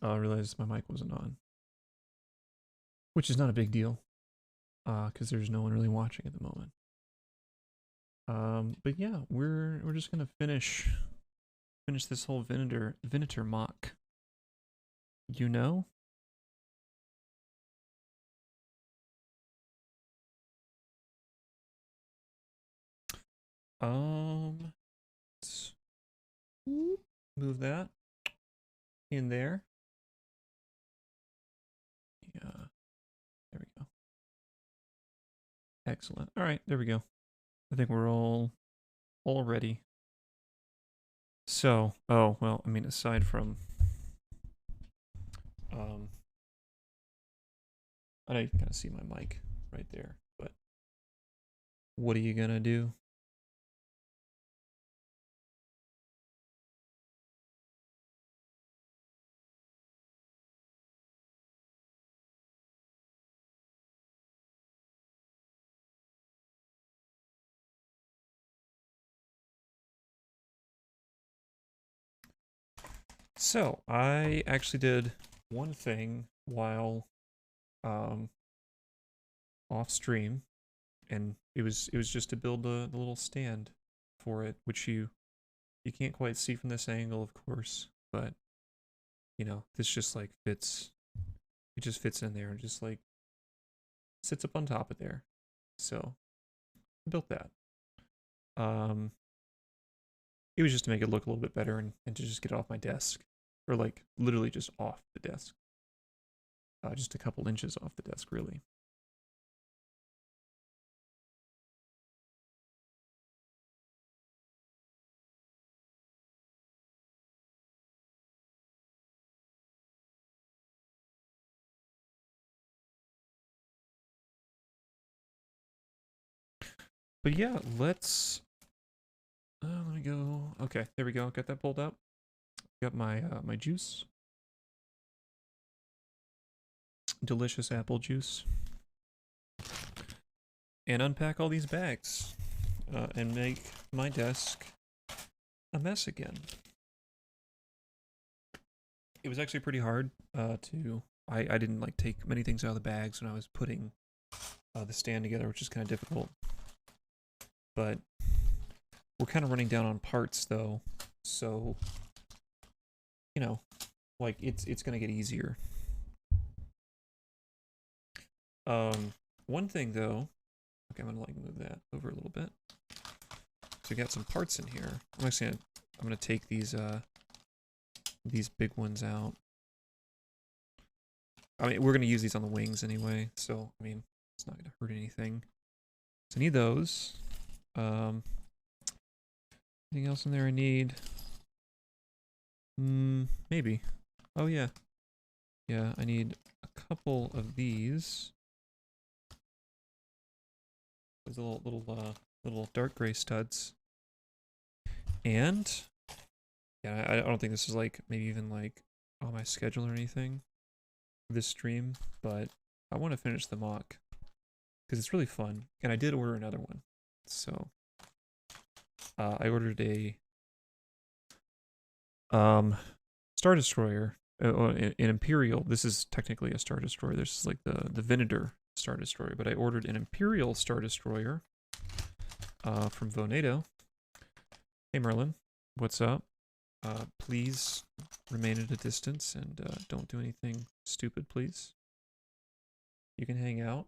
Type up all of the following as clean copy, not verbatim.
Oh, I realized my mic wasn't on, which is not a big deal, because there's no one really watching at the moment. But yeah, we're just gonna finish this whole Venator mock. You know? Let's move that in there. Yeah, there we go. Excellent. All right, there we go. I think we're all ready. So, oh well, I mean, aside from, um, I know you can kind of see my mic right there, but what are you gonna do? So, I actually did one thing while um off stream, and it was just to build the little stand for it, which you can't quite see from this angle, of course, but you know, this just like fits. It just fits in there and just like sits up on top of there. So I built that. Um, it was just to make it look a little bit better and to just get it off my desk, or like literally just off the desk, just a couple inches off the desk, really. But yeah, let's. Let me go. Okay, there we go. Got that pulled up. Got my juice. Delicious apple juice. And unpack all these bags and make my desk a mess again. It was actually pretty hard to. I didn't like take many things out of the bags when I was putting the stand together, which is kind of difficult. But we're kind of running down on parts though, so you know, like it's gonna get easier. One thing though, okay, I'm gonna like move that over a little bit. So we got some parts in here. I'm gonna take these big ones out. I mean, we're gonna use these on the wings anyway, so I mean, it's not gonna hurt anything. So I need those. Anything else in there I need? Maybe. Oh yeah. Yeah, I need a couple of these. Those little dark gray studs. And yeah, I don't think this is like maybe even like on my schedule or anything for this stream, but I want to finish the mock because it's really fun, and I did order another one. So I ordered a Star Destroyer, an Imperial. This is technically a Star Destroyer. This is like the Venator Star Destroyer, but I ordered an Imperial Star Destroyer from Venator. Hey Merlin, what's up? Please remain at a distance and don't do anything stupid, please. You can hang out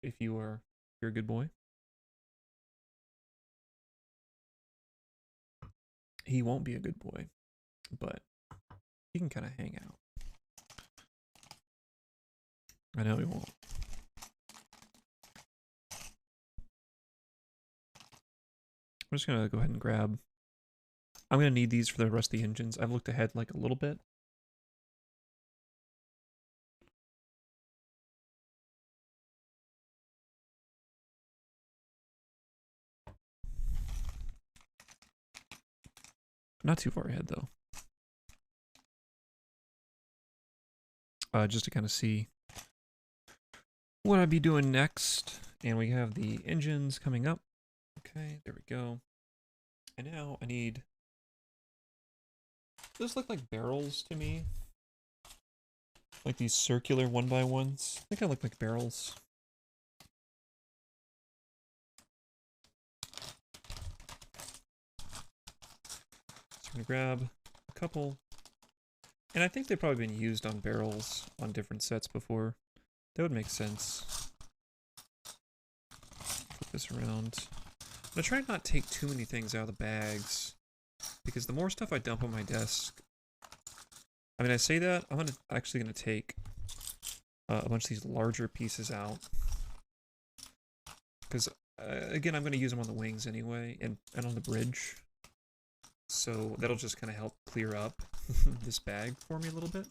if you're a good boy. He won't be a good boy, but he can kind of hang out. I know he won't. I'm just gonna go ahead and grab. I'm gonna need these for the rest of the engines. I've looked ahead like a little bit. Not too far ahead though. Just to kind of see what I'd be doing next. And we have the engines coming up. Okay, there we go. And now I need. Those look like barrels to me. Like these circular 1x1s. They kind of look like barrels. So I'm gonna grab a couple. And I think they've probably been used on barrels on different sets before. That would make sense. Flip this around. I'm gonna try and not take too many things out of the bags, because the more stuff I dump on my desk, I mean, I say that, I'm actually gonna take a bunch of these larger pieces out, because again, I'm gonna use them on the wings anyway, and on the bridge, so that'll just kind of help clear up this bag for me a little bit.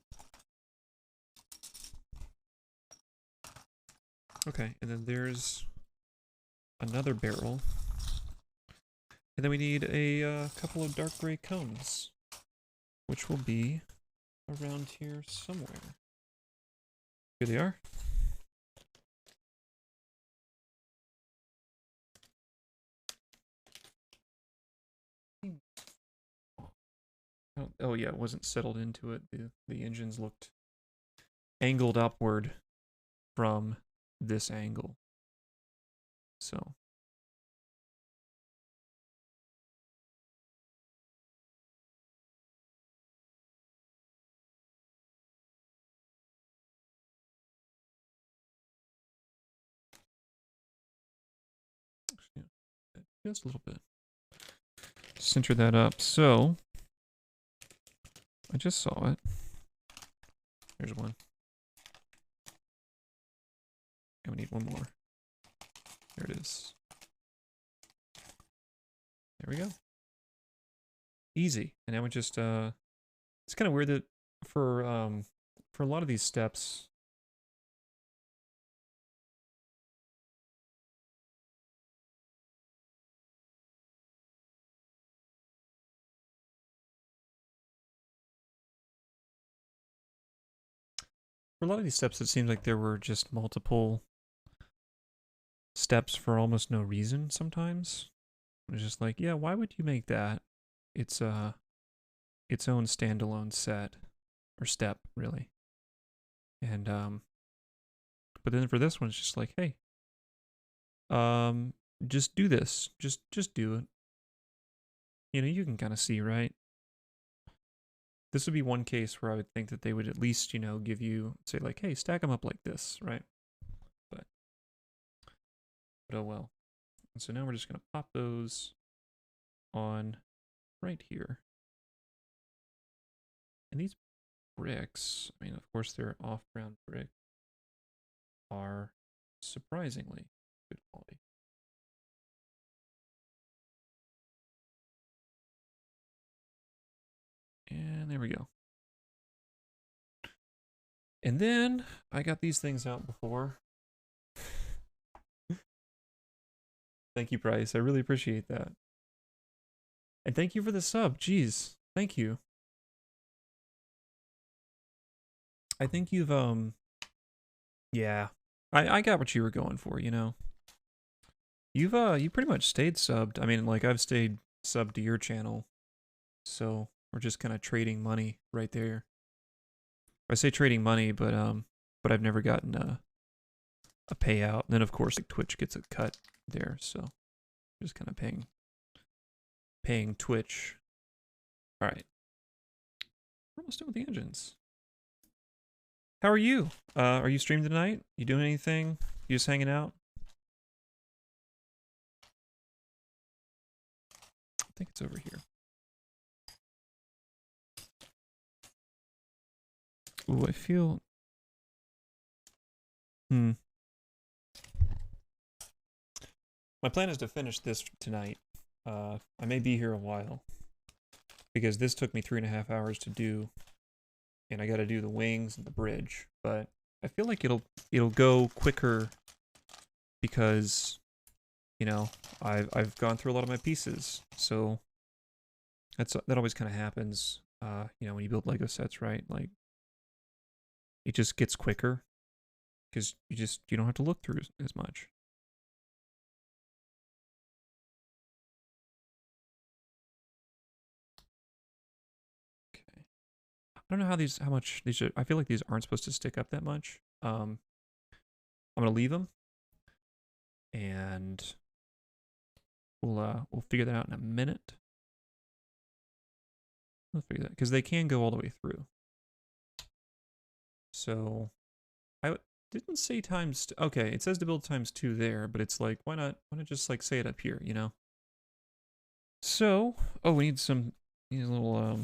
Okay, and then there's another barrel. And then we need a couple of dark gray cones, which will be around here somewhere. Here they are. Oh yeah, it wasn't settled into it. The engines looked angled upward from this angle. So just a little bit. Center that up. So I just saw it. There's one. And we need one more. There it is. There we go. Easy. And now we just it's kind of weird that for a lot of these steps, it seems like there were just multiple steps for almost no reason sometimes. It's just like, yeah, why would you make that its own standalone set or step, really? And but then for this one, it's just like, hey, just do this, just do it. You know, you can kind of see, right? This would be one case where I would think that they would at least, you know, give you, say like, hey, stack them up like this, right? But oh well. And so now we're just gonna pop those on right here. And these bricks, I mean, of course they're off-ground brick, are surprisingly good quality. And there we go. And then I got these things out before. Thank you, Bryce. I really appreciate that. And thank you for the sub. Jeez. Thank you. I think you've yeah. I got what you were going for, you know. You pretty much stayed subbed. I mean, like I've stayed subbed to your channel. So we're just kind of trading money right there. I say trading money, but I've never gotten a payout. And then of course like Twitch gets a cut there, so just kind of paying Twitch. All right. We're almost done with the engines. How are you? Are you streaming tonight? You doing anything? You just hanging out? I think it's over here. Ooh, I feel... My plan is to finish this tonight. I may be here a while, because this took me 3.5 hours to do, and I got to do the wings and the bridge. But I feel like it'll go quicker because, you know, I've gone through a lot of my pieces. So that always kind of happens. You know, when you build Lego sets, right? Like it just gets quicker because you don't have to look through as much. don't know how much these are. I feel like these aren't supposed to stick up that much. I'm gonna leave them, and we'll figure that out in a minute. We'll figure that because they can go all the way through. So I didn't say times. Okay, it says to build ×2 there, but it's like why not just like say it up here, you know? So we need these little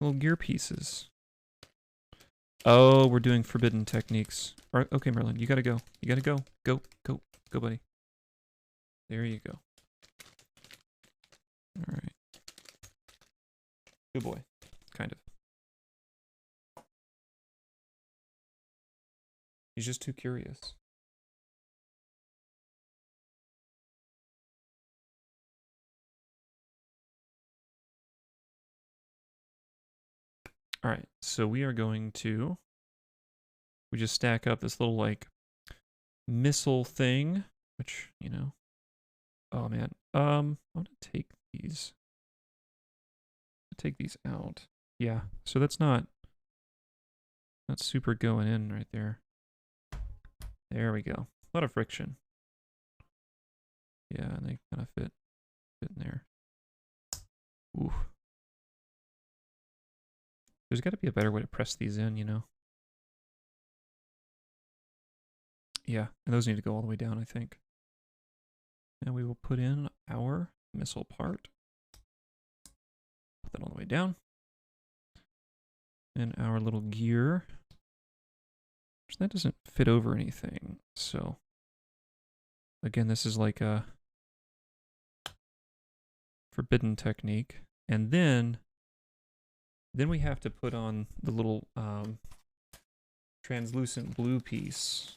little gear pieces. Oh, we're doing forbidden techniques. All right, okay, Merlin, you gotta go. You gotta go. Go, buddy. There you go. All right. Good boy, kind of. He's just too curious. All right, so we are going to, we just stack up this little like missile thing, which, you know, oh man, I'm gonna take these out. Yeah, so that's not super going in right there. There we go. A lot of friction. Yeah, and they kind of fit in there. Ooh. There's got to be a better way to press these in, you know? Yeah, and those need to go all the way down, I think. And we will put in our missile part. Put that all the way down. And our little gear. So that doesn't fit over anything. So, again, this is like a forbidden technique. And then we have to put on the little translucent blue piece.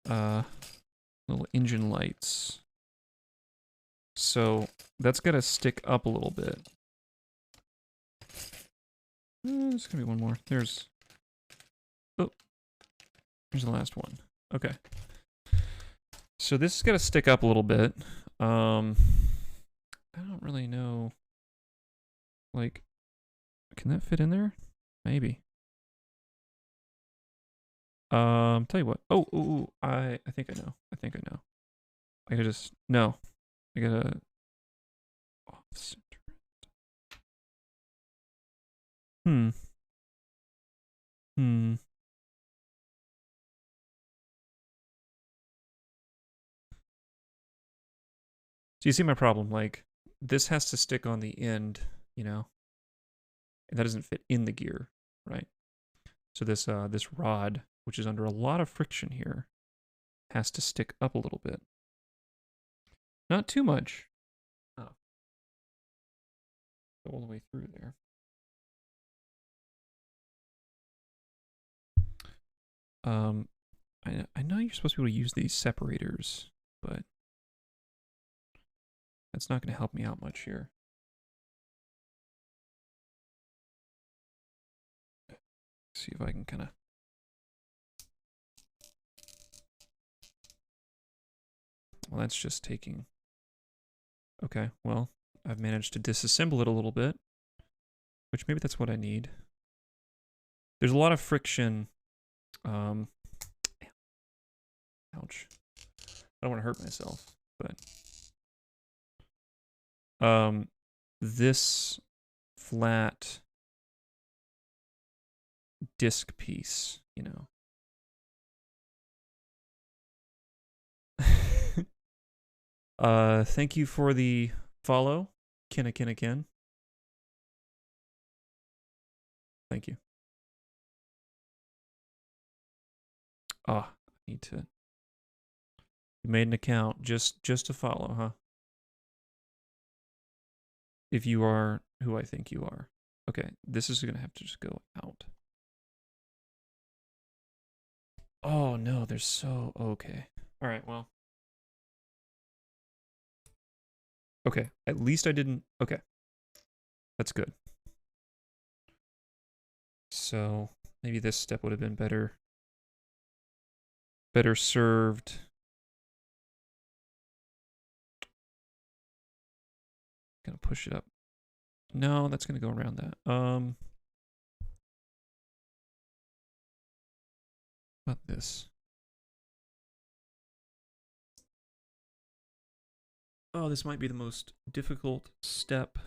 Little engine lights. So that's got to stick up a little bit. There's gonna be one more. There's the last one. Okay. So this has got to stick up a little bit. I don't really know. Like, can that fit in there? Maybe. Tell you what. I think I know. I gotta just, no. I gotta off center it. So you see my problem, like, this has to stick on the end, you know? And that doesn't fit in the gear, right? So this this rod, which is under a lot of friction here, has to stick up a little bit. Not too much. Oh. Go all the way through there. I know you're supposed to be able to use these separators, but that's not going to help me out much here. See if I can kind of... Well, that's just taking... Okay, well, I've managed to disassemble it a little bit, which maybe that's what I need. There's a lot of friction. Ouch. I don't want to hurt myself, but... this flat disc piece, you know. Thank you for the follow, Ken. Thank you. I need to. You made an account just to follow, huh? If you are who I think you are. Okay, this is gonna have to just go out. Oh no, they're so okay. All right, well. Okay, at least I didn't. Okay, that's good. So maybe this step would have been better served. Gonna push it up No, that's gonna go around that. About this. Oh, this might be the most difficult step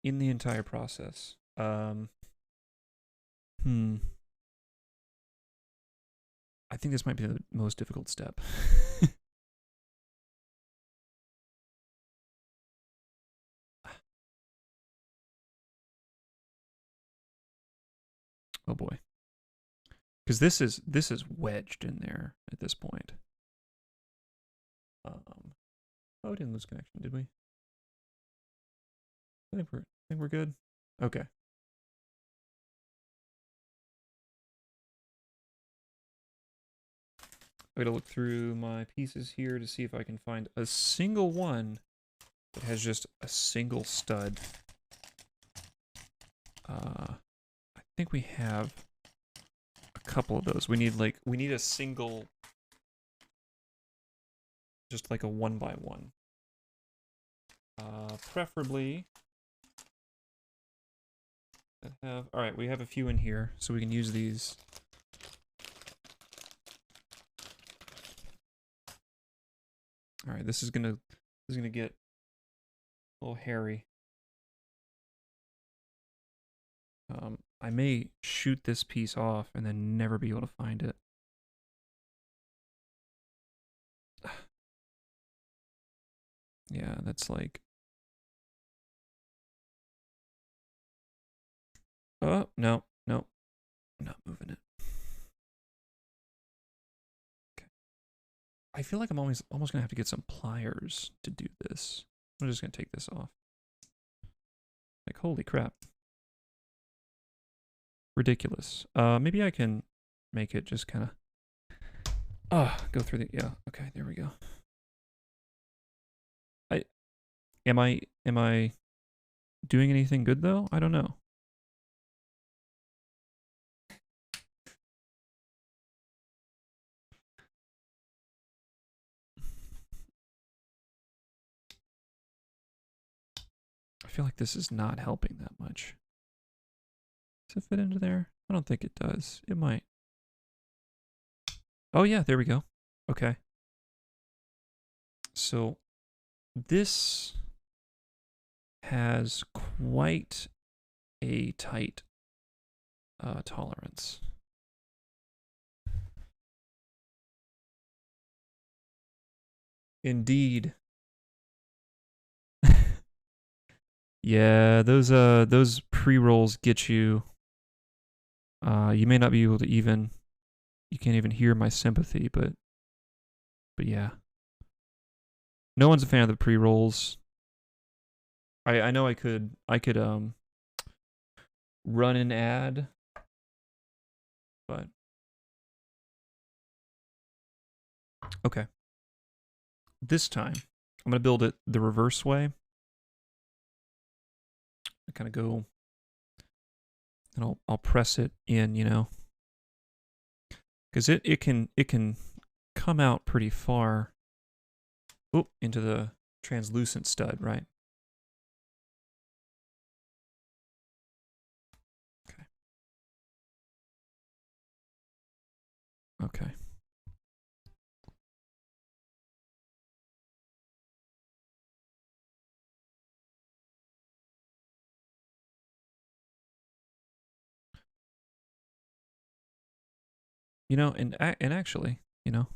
in the entire process. I think this might be the most difficult step. Oh boy. Because this is wedged in there at this point. Oh, we didn't lose connection, did we? I think we're good. Okay. I'm gonna look through my pieces here to see if I can find a single one that has just a single stud. I think we have a couple of those. We need a single, just like a 1x1. Preferably that have. All right, we have a few in here, so we can use these. All right, this is gonna get a little hairy. I may shoot this piece off and then never be able to find it. Yeah, that's like... Oh, no, no. I'm not moving it. Okay. I feel like I'm almost gonna have to get some pliers to do this. I'm just gonna take this off. Like, holy crap. Ridiculous. Maybe I can make it just kind of... go through the... Yeah, okay, there we go. Am I doing anything good, though? I don't know. I feel like this is not helping that much. Does it fit into there? I don't think it does. It might. Oh yeah, there we go. Okay. So this has quite a tight tolerance. Indeed. Yeah, those pre-rolls get you. You may not be able to even. You can't even hear my sympathy, but yeah. No one's a fan of the pre-rolls. I know I could run an ad, but okay. This time I'm gonna build it the reverse way. I kind of go and I'll press it in, you know, because it can come out pretty far. Oop, into the translucent stud, right? Okay. Okay. You know, and actually, you know,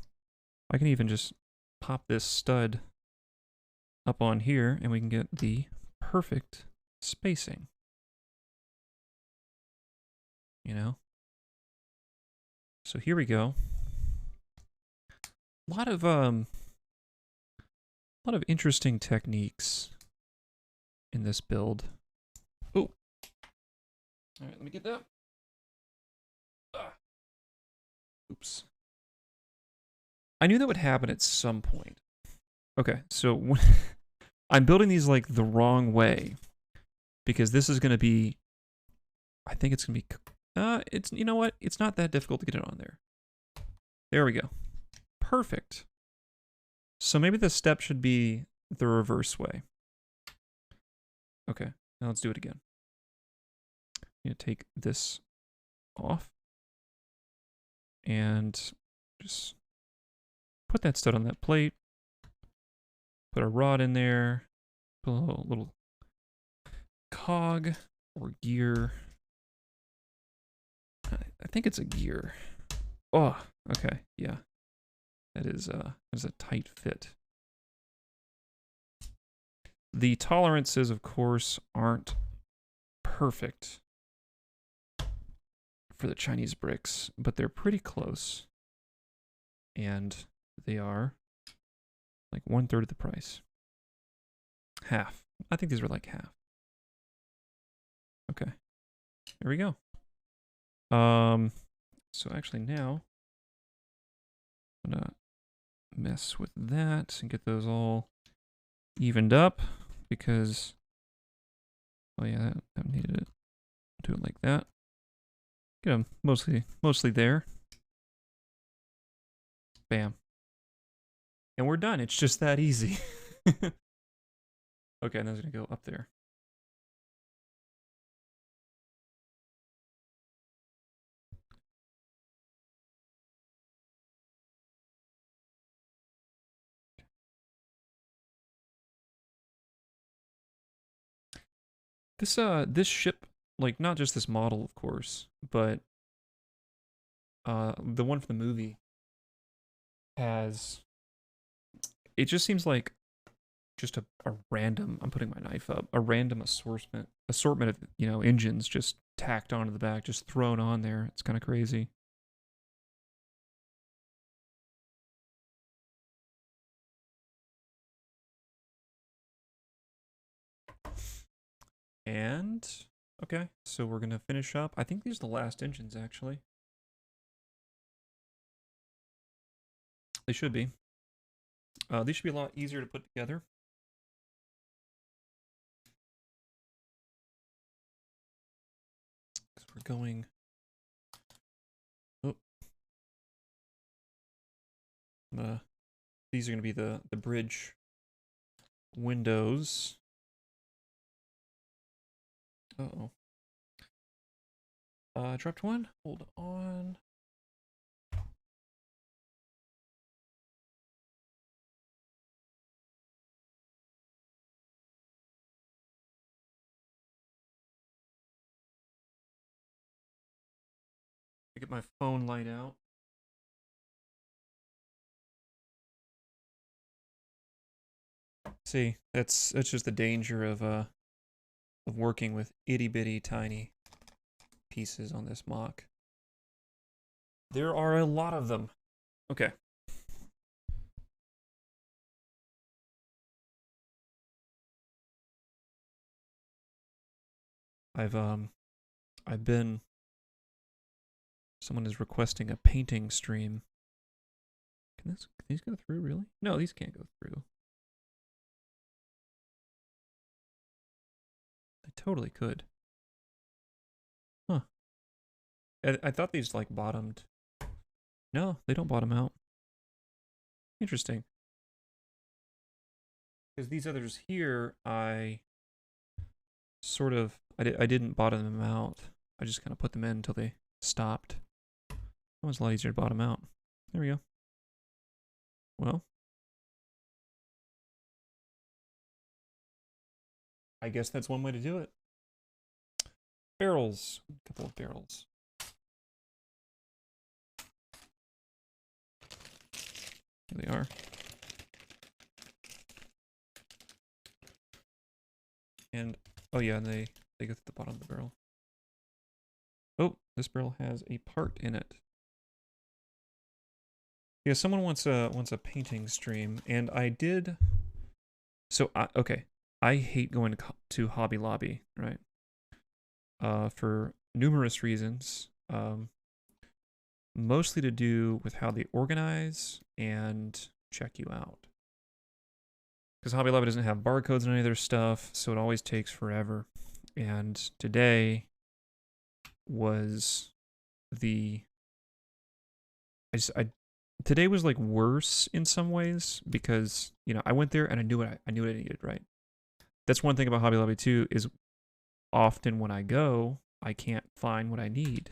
I can even just pop this stud up on here and we can get the perfect spacing. You know? So here we go. A lot of interesting techniques in this build. Oh. All right, let me get that. Oops. I knew that would happen at some point. Okay, so I'm building these like the wrong way because this is going to be, I think it's going to be, it's, you know what? It's not that difficult to get it on there. There we go. Perfect. So maybe the step should be the reverse way. Okay, now let's do it again. I'm gonna take this off and just put that stud on that plate. Put a rod in there. Put a little cog or gear. I think it's a gear. Oh, okay, yeah. That is a tight fit. The tolerances, of course, aren't perfect for the Chinese bricks, but they're pretty close. And they are like 1/3 of the price. Half. I think these were like half. Okay. There we go. So actually now I'm gonna mess with that and get those all evened up because, oh yeah, that needed it. Do it like that. Get them mostly there. Bam. And we're done. It's just that easy. Okay, and that's gonna go up there. This ship, like not just this model, of course, but the one from the movie has. It just seems like just a random. I'm putting my knife up. A random assortment of engines just tacked onto the back, just thrown on there. It's kind of crazy. And okay, so we're gonna finish up. I think these are the last engines, actually. They should be. These should be a lot easier to put together. Because we're going. Oh. These are gonna be the bridge windows. Uh-oh. I dropped one. Hold on. I get my phone light out. See, that's just the danger of working with itty bitty tiny pieces on this MOC. There are a lot of them. Okay. I've been. Someone is requesting a painting stream. Can these go through, really? No, these can't go through. They totally could. Huh. I thought these, like, bottomed. No, they don't bottom out. Interesting. Because these others here, I didn't bottom them out. I just kind of put them in until they stopped. That was a lot easier to bottom out. There we go. Well, I guess that's one way to do it. Barrels. A couple of barrels. Here they are. And, oh yeah, they go through the bottom of the barrel. Oh, this barrel has a part in it. Yeah, someone wants a painting stream, and I did. So okay, I hate going to Hobby Lobby, right? For numerous reasons. Mostly to do with how they organize and check you out. Because Hobby Lobby doesn't have barcodes on any of their stuff, so it always takes forever. And today was today was like worse in some ways because I went there and I knew what I needed, right? that's one thing about Hobby Lobby too, is often when I go, I can't find what I need.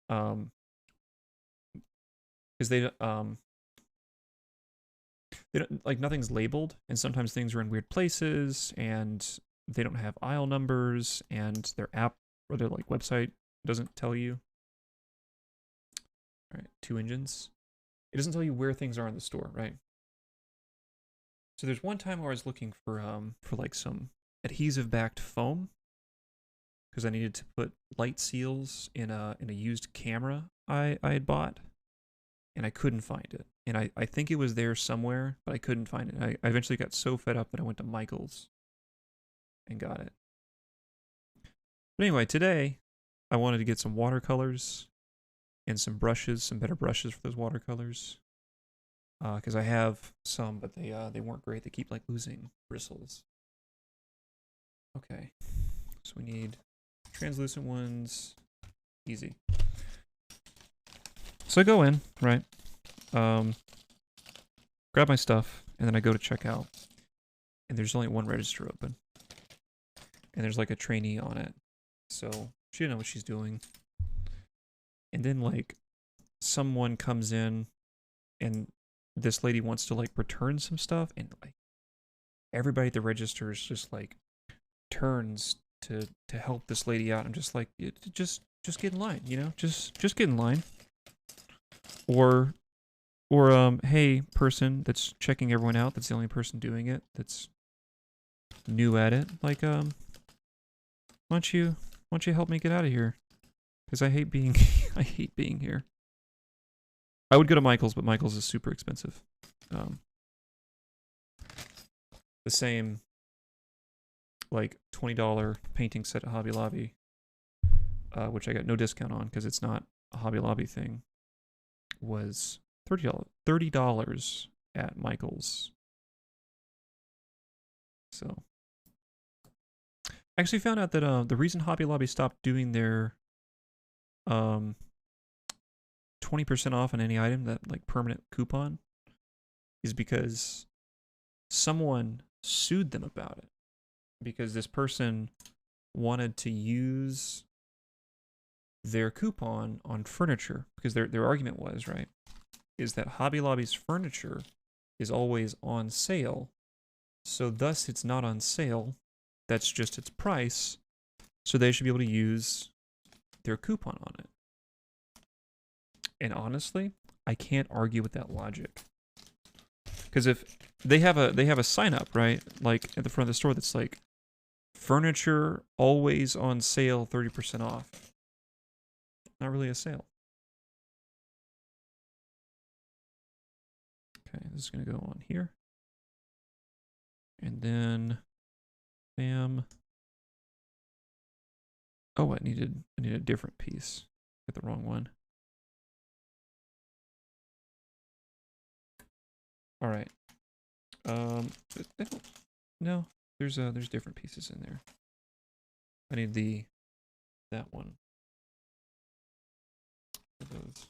Because they don't, like, nothing's labeled, and sometimes things are in weird places, and they don't have aisle numbers, and their app or their like website doesn't tell you. All right, 2 engines. It doesn't tell you where things are in the store, right? So there's one time where I was looking for like some adhesive backed foam because I needed to put light seals in a used camera I had bought, and I couldn't find it. And I think it was there somewhere, but I couldn't find it. I eventually got so fed up that I went to Michael's and got it. But anyway, today I wanted to get some watercolors and some brushes, some better brushes for those watercolors. Because I have some, but they weren't great. They keep like losing bristles. Okay, so we need translucent ones. Easy. So I go in, right? Grab my stuff, and then I go to check out. And there's only one register open. And there's like a trainee on it. So she didn't know what she's doing. And then like someone comes in and this lady wants to like return some stuff, and like everybody at the registers just like turns to help this lady out. I'm just like, just get in line, you know? Just get in line. Or hey, person that's checking everyone out, that's the only person doing it, that's new at it, like why don't you help me get out of here? Because I hate being I hate being here. I would go to Michael's, but Michael's is super expensive. The same like $20 painting set at Hobby Lobby, which I got no discount on because it's not a Hobby Lobby thing, was $30 at Michael's. So I actually found out that the reason Hobby Lobby stopped doing their 20% off on any item, that like permanent coupon, is because someone sued them about it. Because this person wanted to use their coupon on furniture, because their argument was, right, is that Hobby Lobby's furniture is always on sale, so thus it's not on sale, that's just its price, so they should be able to use their coupon on it. And honestly, I can't argue with that logic. Because if they have a sign up, right, like at the front of the store that's like, furniture always on sale, 30% off. Not really a sale. Okay, this is gonna go on here. And then bam. Oh, I need a different piece. Got the wrong one. All right. No, there's different pieces in there. I need that one. Those.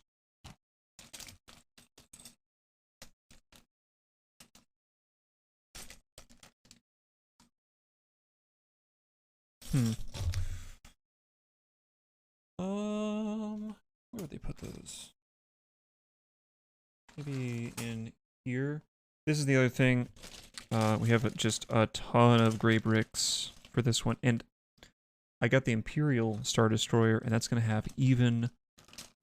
Where would they put those? Maybe in here. This is the other thing. We have just a ton of gray bricks for this one, and I got the Imperial Star Destroyer, and that's gonna have even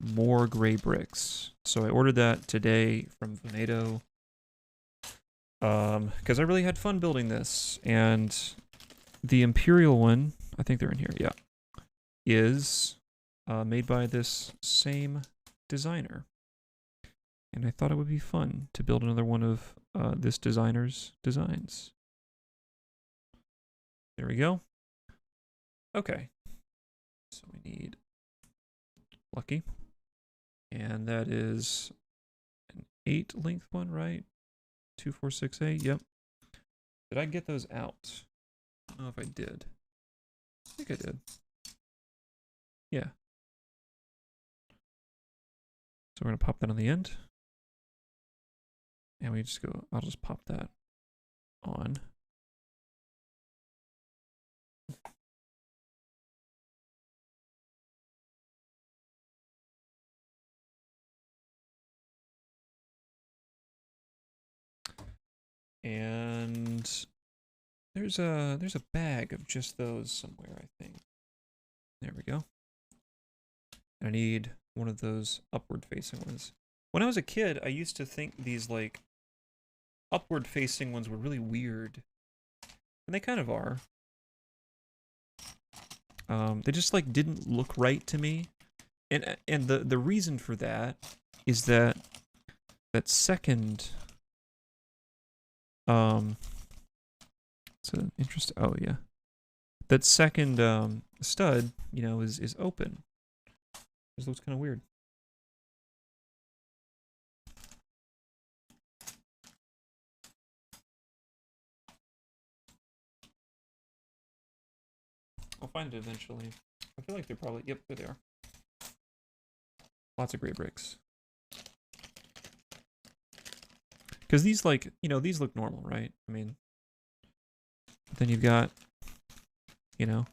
more gray bricks. So I ordered that today from Venator. Because I really had fun building this, and the Imperial one, I think they're in here, yeah, is made by this same designer. And I thought it would be fun to build another one of this designer's designs. There we go. Okay. So we need Lucky. And that is an 8 length one, right? 2, 4, 6, 8, yep. Did I get those out? I don't know if I did. I think I did. Yeah. So we're gonna pop that on the end. And we just go, I'll just pop that on. And there's a bag of just those somewhere, I think. There we go. I need one of those upward facing ones. When I was a kid, I used to think these like upward facing ones were really weird. And they kind of are. They just like didn't look right to me. And the reason for that is that second it's an interesting, oh yeah. That second stud, you know, is open. This looks kind of weird. I'll find it eventually. I feel like they're probably, yep, there they are. Lots of gray bricks. Because these, like, you know, these look normal, right? I mean, then you've got, you know,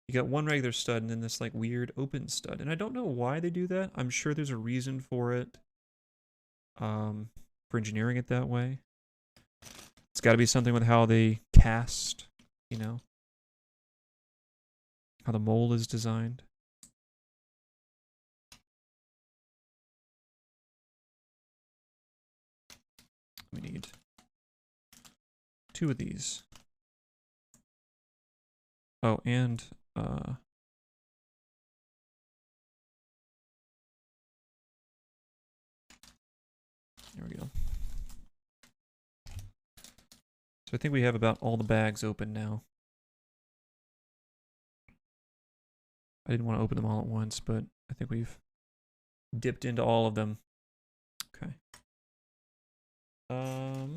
you got one regular stud and then this, like, weird open stud. And I don't know why they do that. I'm sure there's a reason for it, for engineering it that way. It's got to be something with how they cast, you know, how the mold is designed. We need 2 of these. Oh, and there we go. So I think we have about all the bags open now. I didn't want to open them all at once, but I think we've dipped into all of them. Okay. There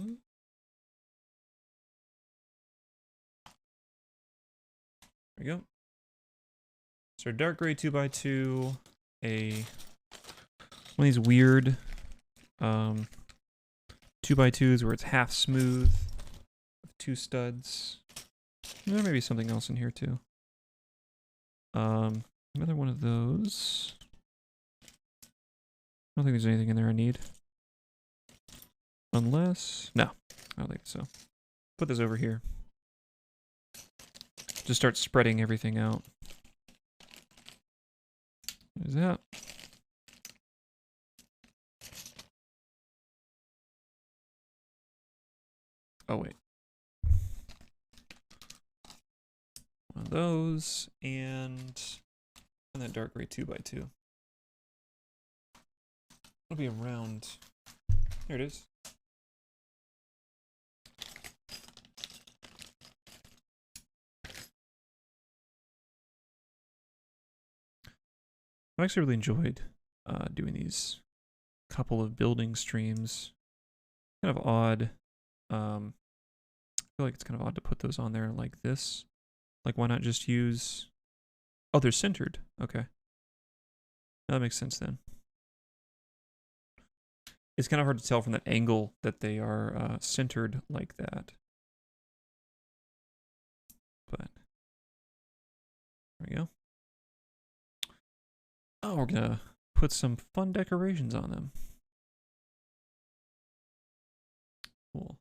we go. So dark gray 2x2, one of these weird 2x2s where it's half smooth with 2 studs. There may be something else in here too. Another one of those. I don't think there's anything in there I need. Unless, no, I don't think so. Put this over here. Just start spreading everything out. There's that. Oh, wait. One of those, and that dark gray 2x2. It'll be around. Here it is. I've actually really enjoyed doing these couple of building streams. Kind of odd. I feel like it's kind of odd to put those on there like this. Like, why not just use... Oh, they're centered. Okay. That makes sense then. It's kind of hard to tell from that angle that they are centered like that. But there we go. Oh, we're gonna put some fun decorations on them. Cool.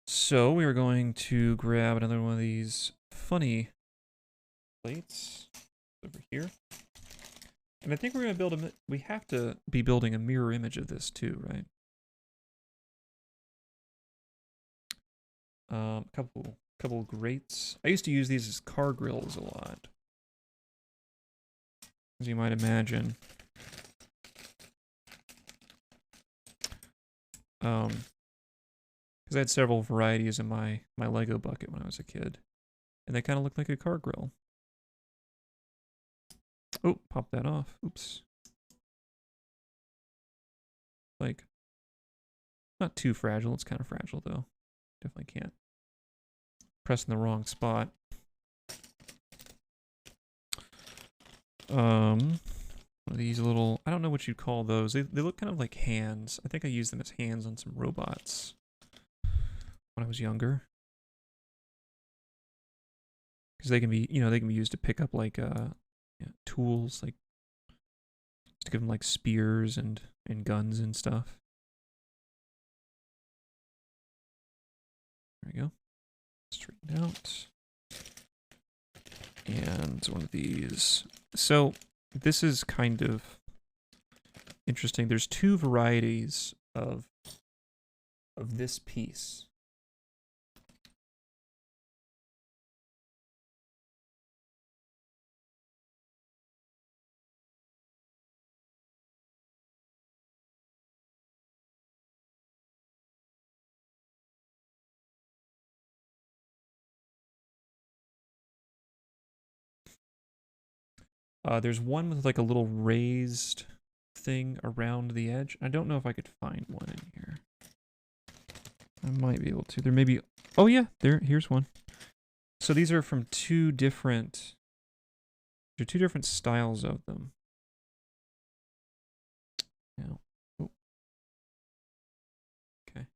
So we are going to grab another one of these funny plates over here. And I think we're gonna build we have to be building a mirror image of this too, right? Couple grates. I used to use these as car grills a lot, as you might imagine. Because I had several varieties in my Lego bucket when I was a kid, and they kind of look like a car grill. Oh, pop that off. Oops. Like, not too fragile. It's kind of fragile though. Definitely can't. Pressing the wrong spot. One of these little, I don't know what you'd call those. They look kind of like hands. I think I used them as hands on some robots when I was younger. Because they can be, you know, they can be used to pick up like tools, like to give them like spears and guns and stuff. There we go. Straighten out. And one of these. So this is kind of interesting. There's two varieties of this piece. There's one with like a little raised thing around the edge. I don't know if I could find one in here. I might be able to. There may be... Oh yeah, here's one. So these are from two different styles of them. Now, oh. Okay.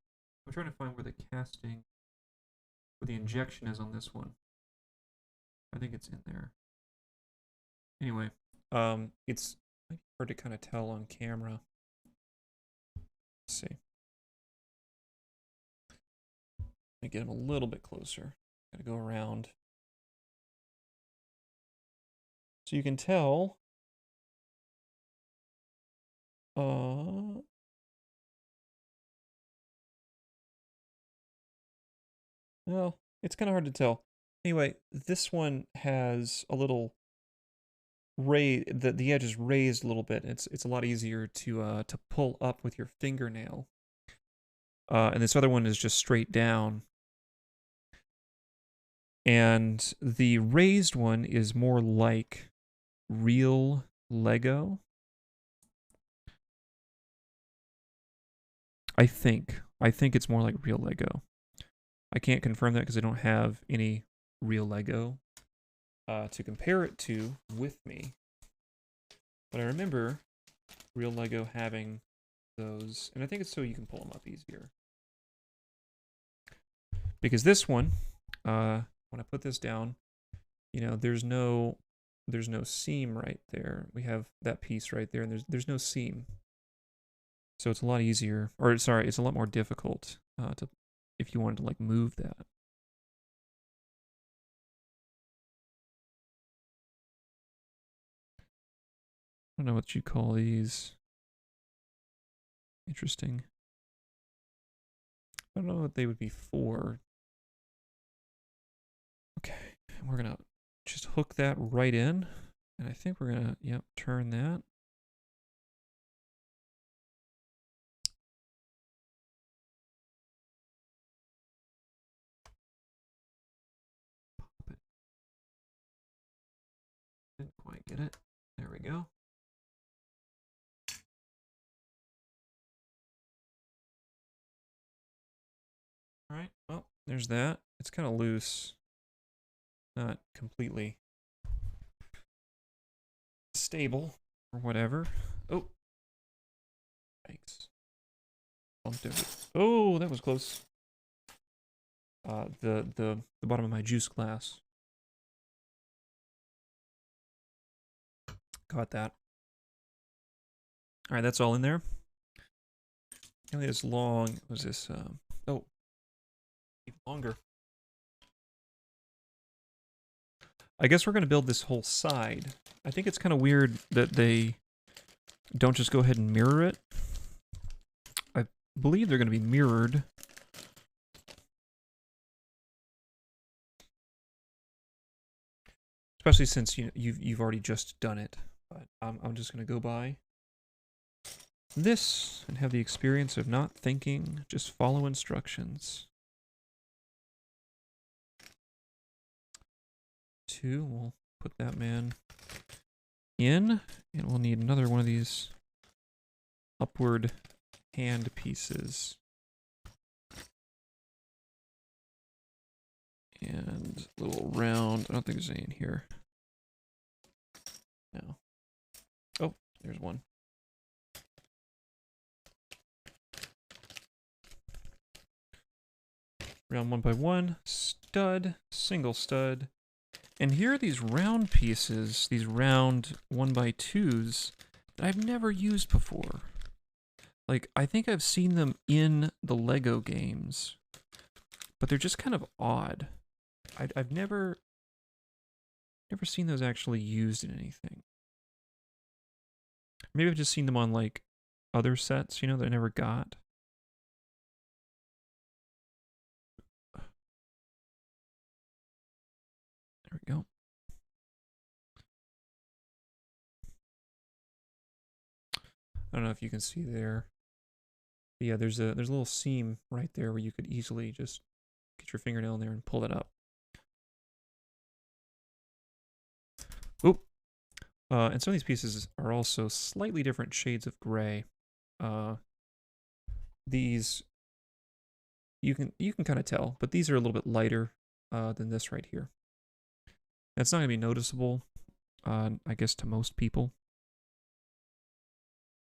I'm trying to find where the casting, where the injection is on this one. I think it's in there. Anyway, it's hard to kind of tell on camera. Let's see. Let me get him a little bit closer. Gotta go around. So you can tell. Well, it's kind of hard to tell. Anyway, this one has a little the edge is raised a little bit. It's a lot easier to pull up with your fingernail. And this other one is just straight down. And the raised one is more like real Lego. I think it's more like real Lego. I can't confirm that because I don't have any real Lego to compare it to with me. But I remember real Lego having those, and I think it's so you can pull them up easier. Because this one, when I put this down, you know, there's no seam right there. We have that piece right there, and there's no seam. So it's a lot easier, or sorry, it's a lot more difficult if you wanted to like move that. I don't know what you call these. Interesting. I don't know what they would be for. Okay, we're gonna just hook that right in, and I think we're gonna, yep, turn that. Pop it. Didn't quite get it. There we go. All right, well, there's that. It's kind of loose. Not completely stable or whatever. Oh. Thanks. Bumped over. Oh, that was close. The bottom of my juice glass. Got that. All right, that's all in there. Only this long was this oh, even longer. I guess we're going to build this whole side. I think it's kind of weird that they don't just go ahead and mirror it. I believe they're going to be mirrored. Especially since you've already just done it. But I'm just going to go by this and have the experience of not thinking, just follow instructions. 2, we'll put that man in, and we'll need another one of these upward hand pieces. And a little round, I don't think there's any in here. No. Oh, there's one. Round 1 by 1, stud, single stud. And here are these round pieces, these round 1 by 2s that I've never used before. Like, I think I've seen them in the Lego games, but they're just kind of odd. I've never seen those actually used in anything. Maybe I've just seen them on like other sets, you know, that I never got. There we go. I don't know if you can see there. But yeah, there's a little seam right there where you could easily just get your fingernail in there and pull that up. Oop. And some of these pieces are also slightly different shades of gray. These you can kind of tell, but these are a little bit lighter than this right here. That's not gonna be noticeable, I guess, to most people.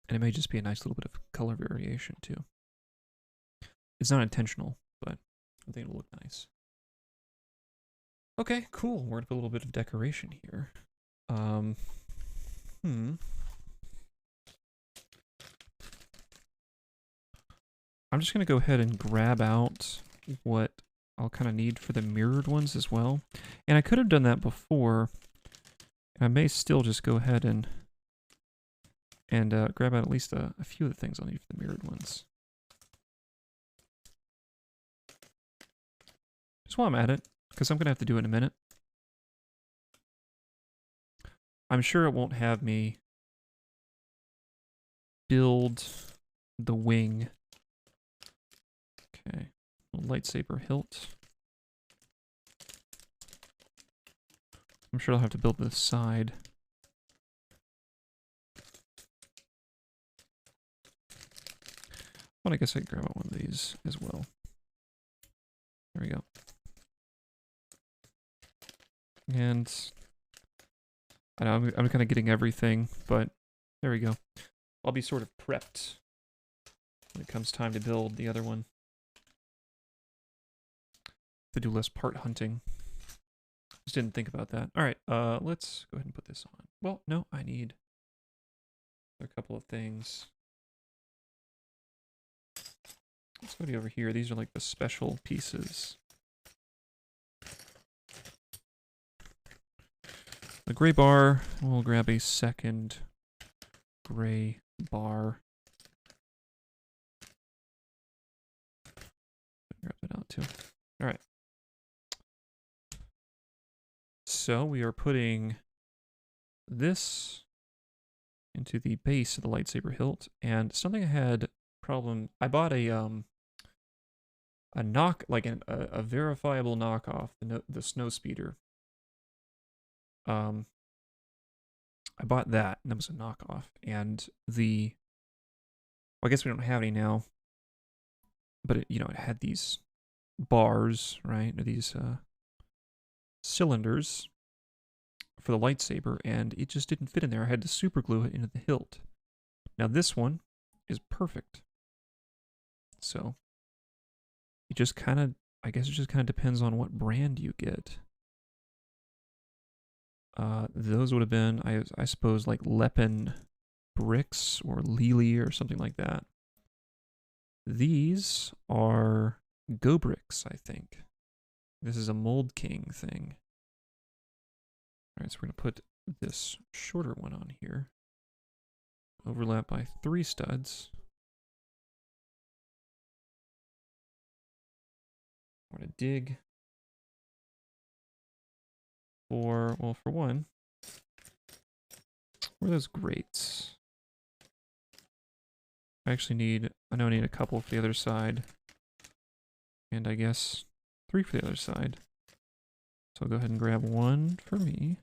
And it may just be a nice little bit of color variation too. It's not intentional, but I think it'll look nice. Okay, cool. We're gonna put a little bit of decoration here. I'm just gonna go ahead and grab out what I'll kind of need for the mirrored ones as well. And I could have done that before. I may still just go ahead and grab out at least a few of the things I'll need for the mirrored ones. Just while I'm at it, because I'm going to have to do it in a minute. I'm sure it won't have me build the wing. Okay, lightsaber hilt. I'm sure I'll have to build the side. Well, I guess I can grab out one of these as well. There we go. And I know I'm kind of getting everything, but there we go. I'll be sort of prepped when it comes time to build the other one. To do less part hunting. Just didn't think about that. All right, let's go ahead and put this on. Well, no, I need a couple of things. It's gonna be over here. These are like the special pieces. The gray bar, we'll grab a second gray bar. Grab that out too. All right. So we are putting this into the base of the lightsaber hilt, and something I had problem. I bought a verifiable knockoff, the snow speeder. I bought that, and that was a knockoff, and well, I guess we don't have any now, but it had these bars, right, or these cylinders for the lightsaber, and it just didn't fit in there. I had to super glue it into the hilt. Now this one is perfect. So it just kind of, I guess it just kind of depends on what brand you get. Those would have been, I suppose, like Lepin bricks or Lily or something like that. These are Go bricks, I think. This is a Mold King thing. All right, so we're going to put this shorter one on here. Overlap by 3 studs. We're going to dig for one, where are those grates? I know I need a couple for the other side. And I guess 3 for the other side. So I'll go ahead and grab 1 for me.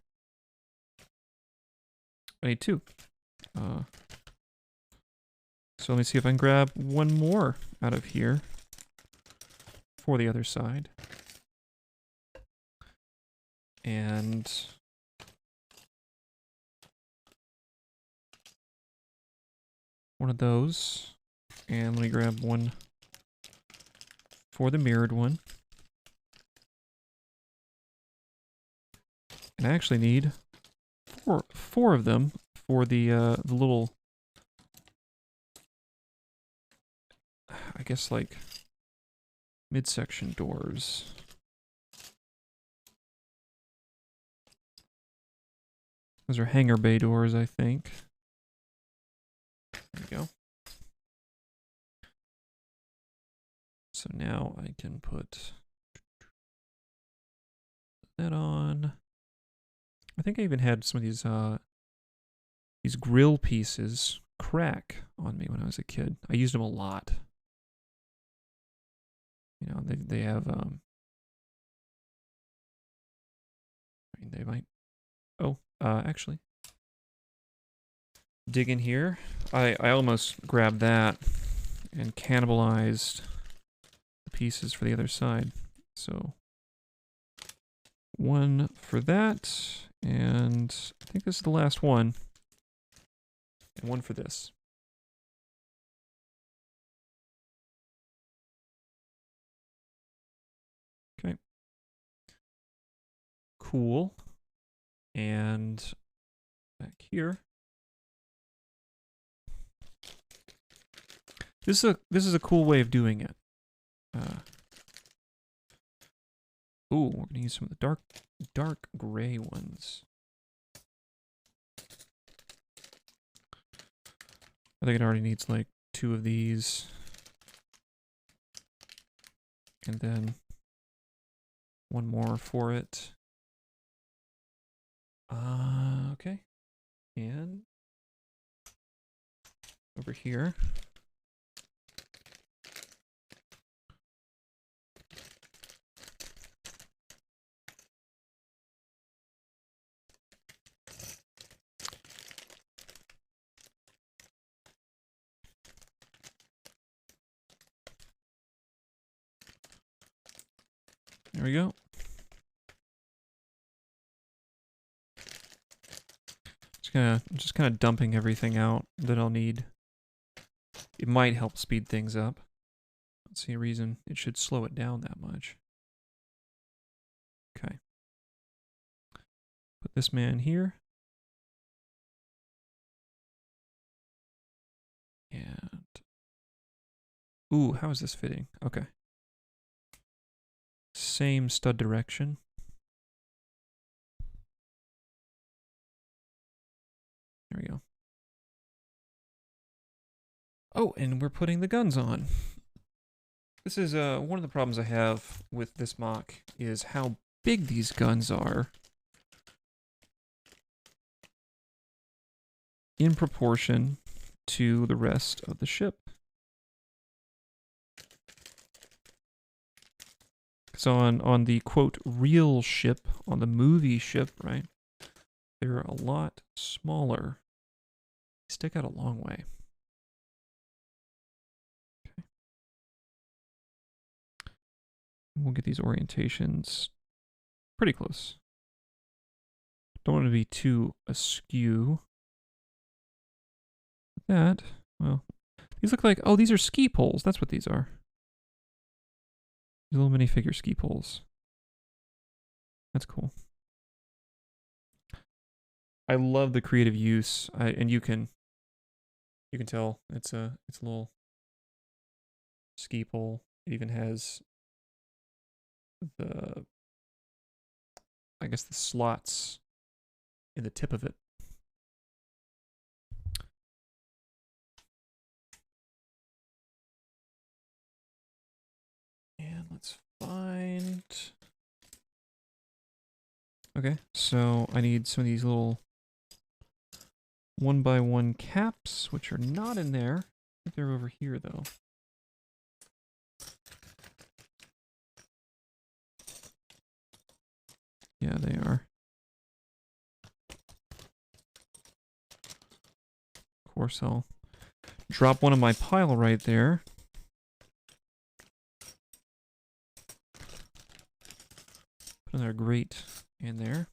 I need 2. So let me see if I can grab 1 more out of here for the other side. And one of those. And let me grab 1 for the mirrored one. And I actually need four of them for the little, I guess, like midsection doors. Those are hangar bay doors, I think. There we go. So now I can put that on. I think I even had some of these grill pieces crack on me when I was a kid. I used them a lot. You know, they have I mean, they might. Oh, actually, dig in here. I almost grabbed that and cannibalized the pieces for the other side. So one for that, and I think this is the last one, and one for this. Okay. Cool. And back here. This is a cool way of doing it. Ooh, we're gonna use some of the dark gray ones. I think it already needs like 2 of these. And then 1 more for it. Okay. And over here. There we go. Just kind of dumping everything out that I'll need. It might help speed things up. I don't see a reason it should slow it down that much. Okay. Put this man here. And ooh, how is this fitting? Okay. Same stud direction. There we go. Oh, and we're putting the guns on. This is one of the problems I have with this MOC is how big these guns are in proportion to the rest of the ship. So on the quote real ship, on the movie ship, right? They're a lot smaller. They stick out a long way. Okay. We'll get these orientations pretty close. Don't want to be too askew. That, well, these look like, oh, these are ski poles. That's what these are. These little minifigure ski poles. That's cool. I love the creative use, and you can tell it's a little ski pole. It even has the, I guess, the slots in the tip of it. And let's find. Okay, so I need some of these little 1x1 caps, which are not in there. I think they're over here, though. Yeah, they are. Of course, I'll drop one in my pile right there. Put another grate in there.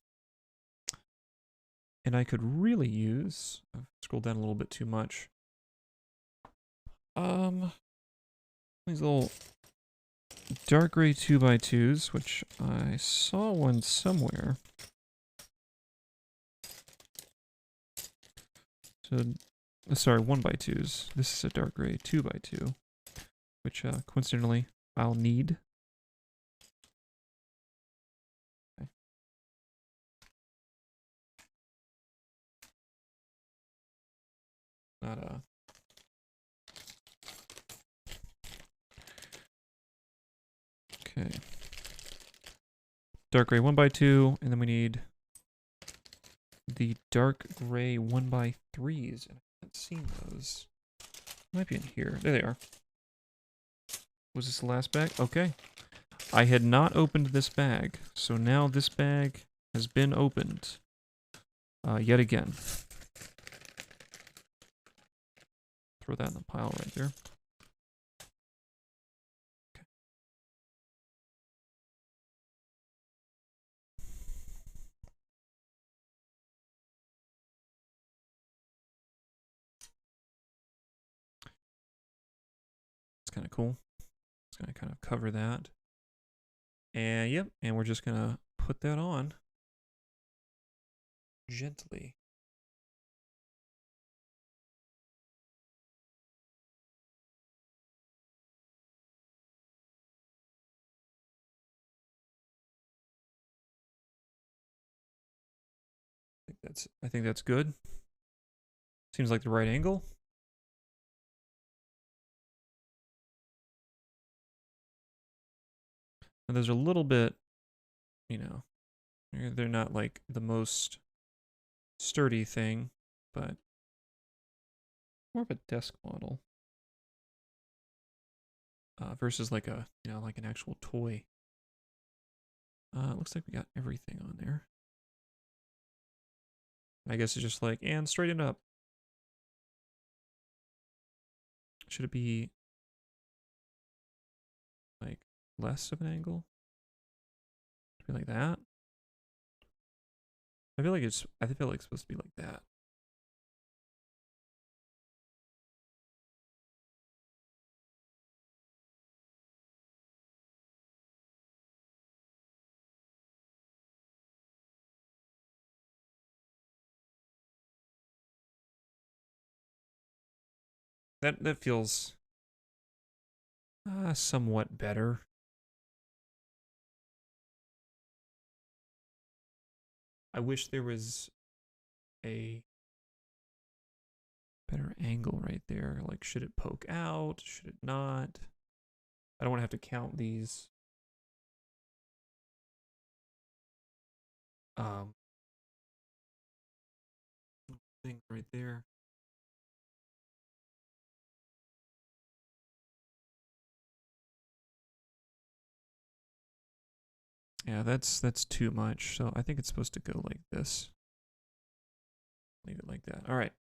And I could really use, I've scrolled down a little bit too much. These little dark gray 2x2s, which I saw one somewhere. So, sorry, 1x2s. This is a dark gray 2x2, which coincidentally I'll need Not a... Okay. Dark gray 1x2, and then we need the dark gray 1x3s. And I haven't seen those. Might be in here. There they are. Was this the last bag? Okay. I had not opened this bag, so now this bag has been opened. Yet again. Throw that in the pile right there. Okay. It's kind of cool. It's going to kind of cover that. And yep, and we're just going to put that on gently. I think that's good. Seems like the right angle. And there's a little bit, you know, they're not like the most sturdy thing, but more of a desk model versus like a, you know, like an actual toy. Looks like we got everything on there. I guess it's just like, and straighten up. Should it be like less of an angle? Should it be like that? I feel like it's supposed to be like that. That feels somewhat better. I wish there was a better angle right there. Like, should it poke out? Should it not? I don't want to have to count these. Things right there. Yeah, that's too much. So I think it's supposed to go like this. Leave it like that. All right.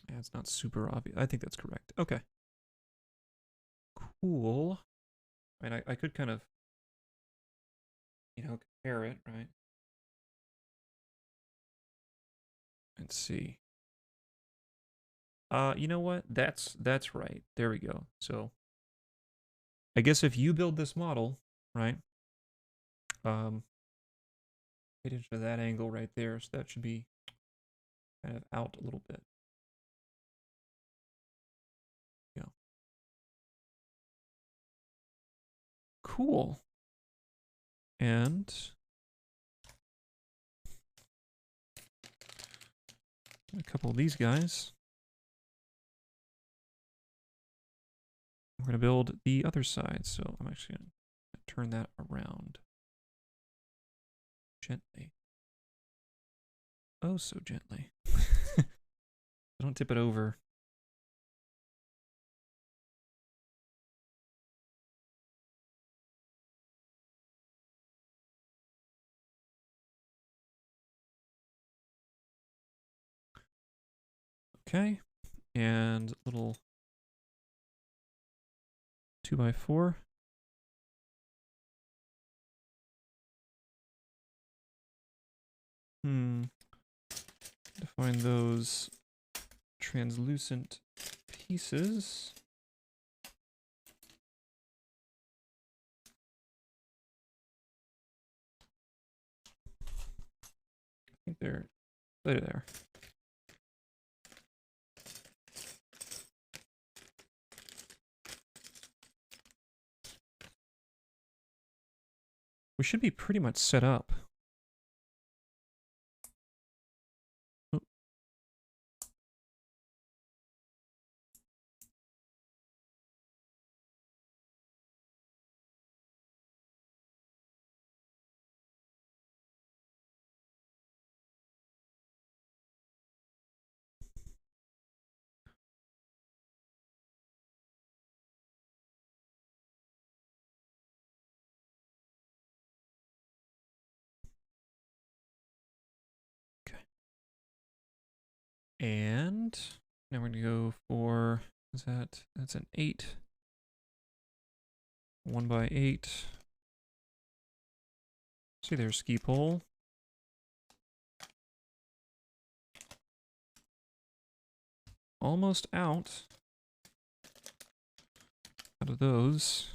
Yeah, it's not super obvious. I think that's correct. Okay. Cool. I mean, I could kind of, you know, compare it, right? And see. You know what? That's right. There we go. So I guess if you build this model, right? Get into that angle right there, so that should be kind of out a little bit. Yeah. Cool. And a couple of these guys. We're going to build the other side, so I'm actually going to turn that around gently. Oh, so gently. Don't tip it over. Okay, and little 2x4. Define those translucent pieces. I think they're there. We should be pretty much set up. And now we're gonna go for, that's an 8. 1 by 8. See there's ski pole. Almost out of those.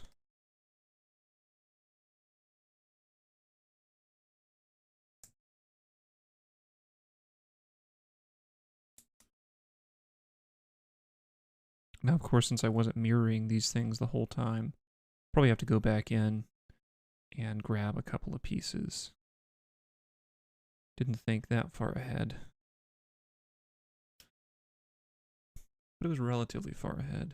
Now, of course, since I wasn't mirroring these things the whole time, probably have to go back in and grab a couple of pieces. Didn't think that far ahead. But it was relatively far ahead.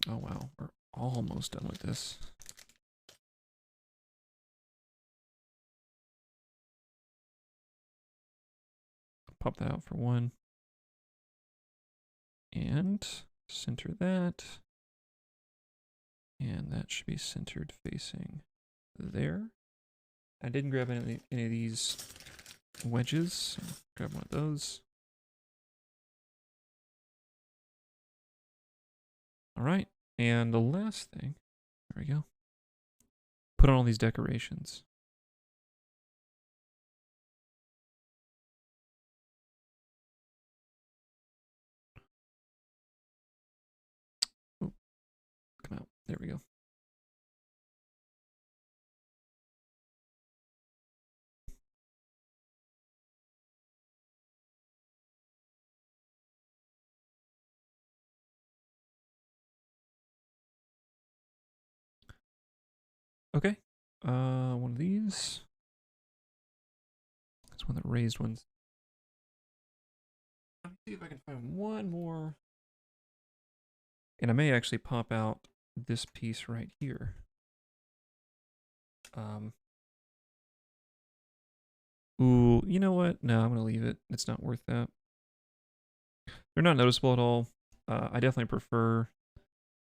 Oh wow, we're almost done with this. Pop that out for 1. And center that. And that should be centered facing there. I didn't grab any of these wedges, so grab one of those. All right, and the last thing, there we go. Put on all these decorations. Oh, come out, there we go. Okay, one of these. That's one of the raised ones. Let me see if I can find one more. And I may actually pop out this piece right here. Ooh, you know what? No, I'm gonna leave it. It's not worth that. They're not noticeable at all. I definitely prefer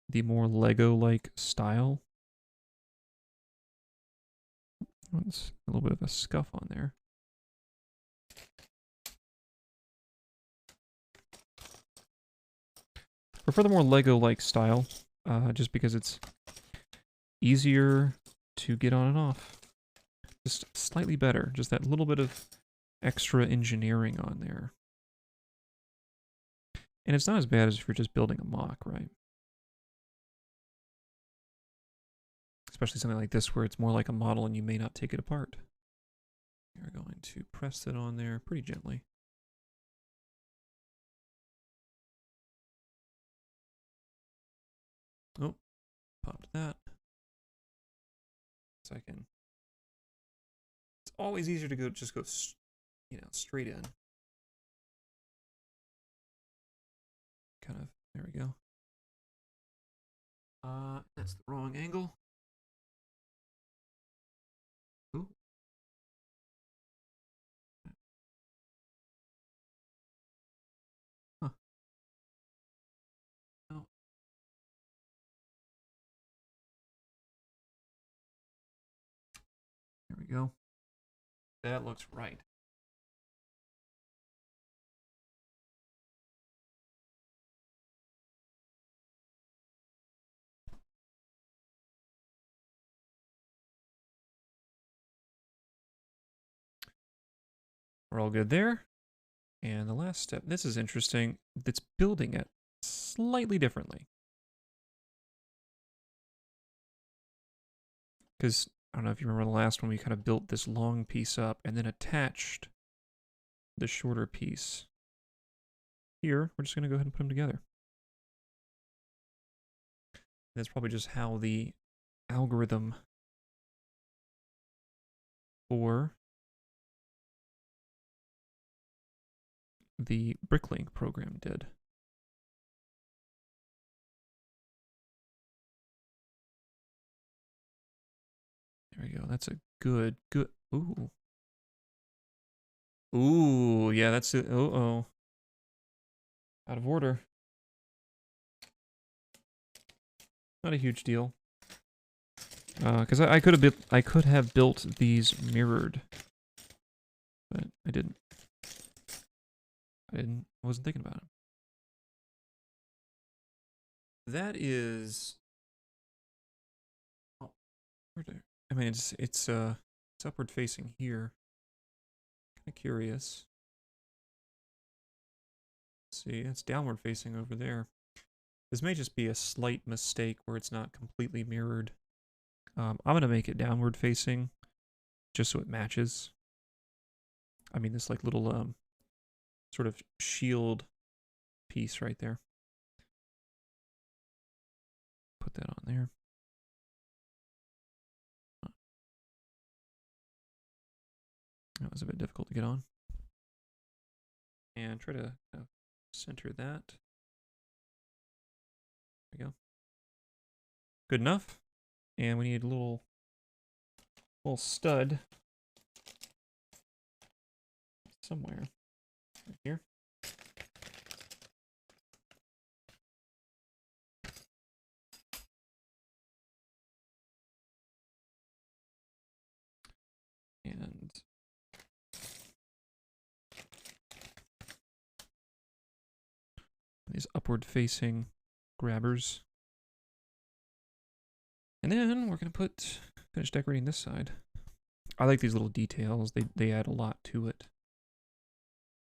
the more Lego-like style. It's a little bit of a scuff on there. Prefer the more Lego-like style, just because it's easier to get on and off. Just slightly better, just that little bit of extra engineering on there. And it's not as bad as if you're just building a MOC, right? Especially something like this where it's more like a model and you may not take it apart. You're going to press it on there pretty gently. Oh, popped that. So I can. It's always easier to just go, straight in. Kind of. There we go. That's the wrong angle. Ooh. Huh. Oh. There we go. That looks right. We're all good there. And the last step, this is interesting, it's building it slightly differently. Because, I don't know if you remember the last one, we kind of built this long piece up and then attached the shorter piece. Here, we're just going to go ahead and put them together. That's probably just how the algorithm for the Bricklink program did. There we go. That's a good. Ooh. Ooh, yeah, that's it. Uh-oh. Out of order. Not a huge deal. Because I could have built these mirrored. I didn't. I wasn't thinking about it. That is. Oh, I mean, it's upward facing here. Kind of curious. Let's see, it's downward facing over there. This may just be a slight mistake where it's not completely mirrored. I'm gonna make it downward facing, just so it matches. I mean, this like little sort of shield piece right there. Put that on there. That was a bit difficult to get on. And try to center that. There we go. Good enough. And we need a little stud somewhere. Right here. And these upward facing grabbers. And then we're going to finish decorating this side. I like these little details. They add a lot to it.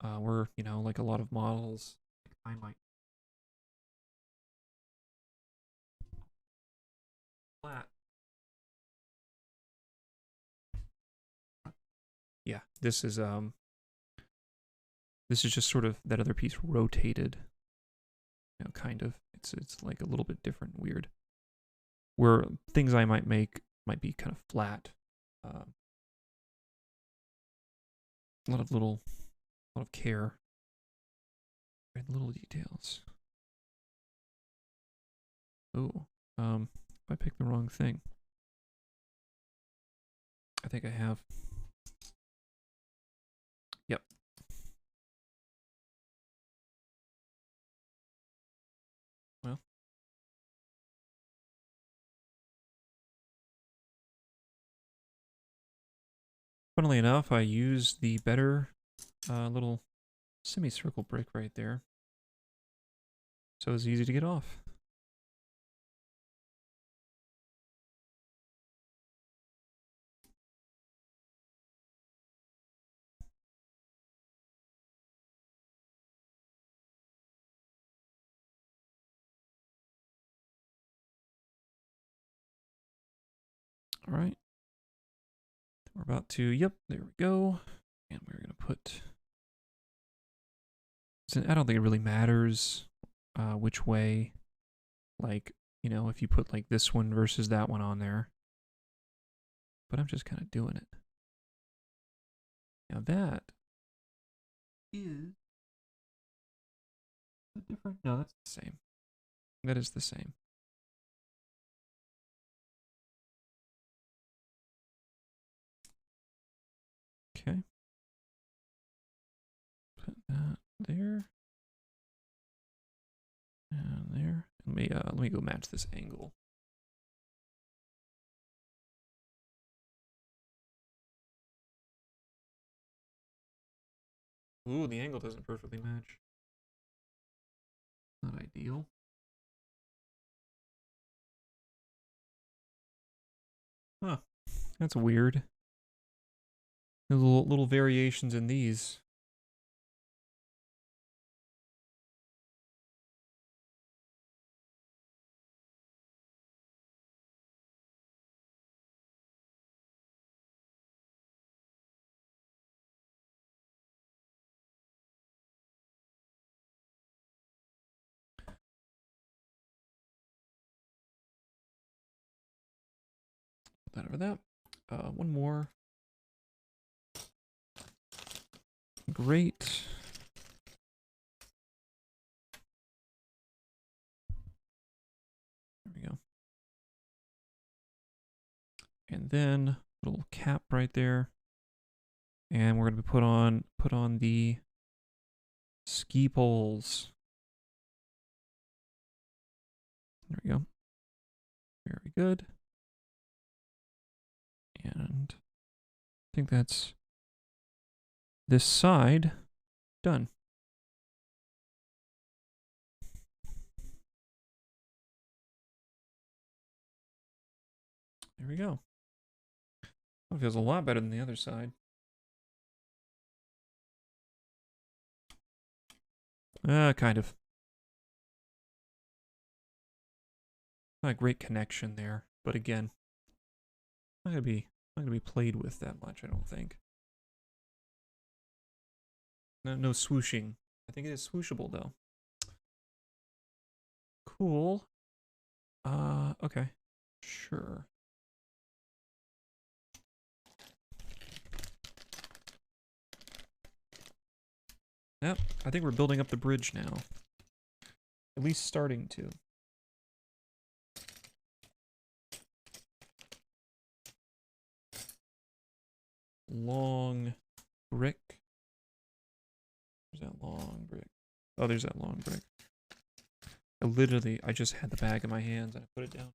We're, like a lot of models, I might flat. Yeah, this is just sort of that other piece rotated. Kind of. It's like a little bit different, weird. Where things I might make might be kind of flat. A lot of care. And little details. Oh, if I picked the wrong thing. I think I have. Yep. Well. Funnily enough, I used the better little semicircle brick right there. So it's easy to get off. All right. We're about to, yep, there we go. And we're going to put, I don't think it really matters which way, like, if you put like this one versus that one on there. But I'm just kind of doing it. Now that is different. No, that's the same. That is the same. Okay. Put that there. And there. Let me go match this angle. Ooh, the angle doesn't perfectly match. Not ideal. Huh. That's weird. There's little variations in these. Put that over that. One more. Great. There we go. And then a little cap right there. And we're going to put on the ski poles. There we go. Very good. And I think that's this side done. There we go. Oh, it feels a lot better than the other side. Kind of. Not a great connection there, but again, not gonna be played with that much, I don't think. No swooshing. I think it is swooshable though. Cool. Okay. Sure. Yep, I think we're building up the bridge now. At least starting to. Long brick. There's that long brick. Oh, there's that long brick. I just had the bag in my hands and I put it down.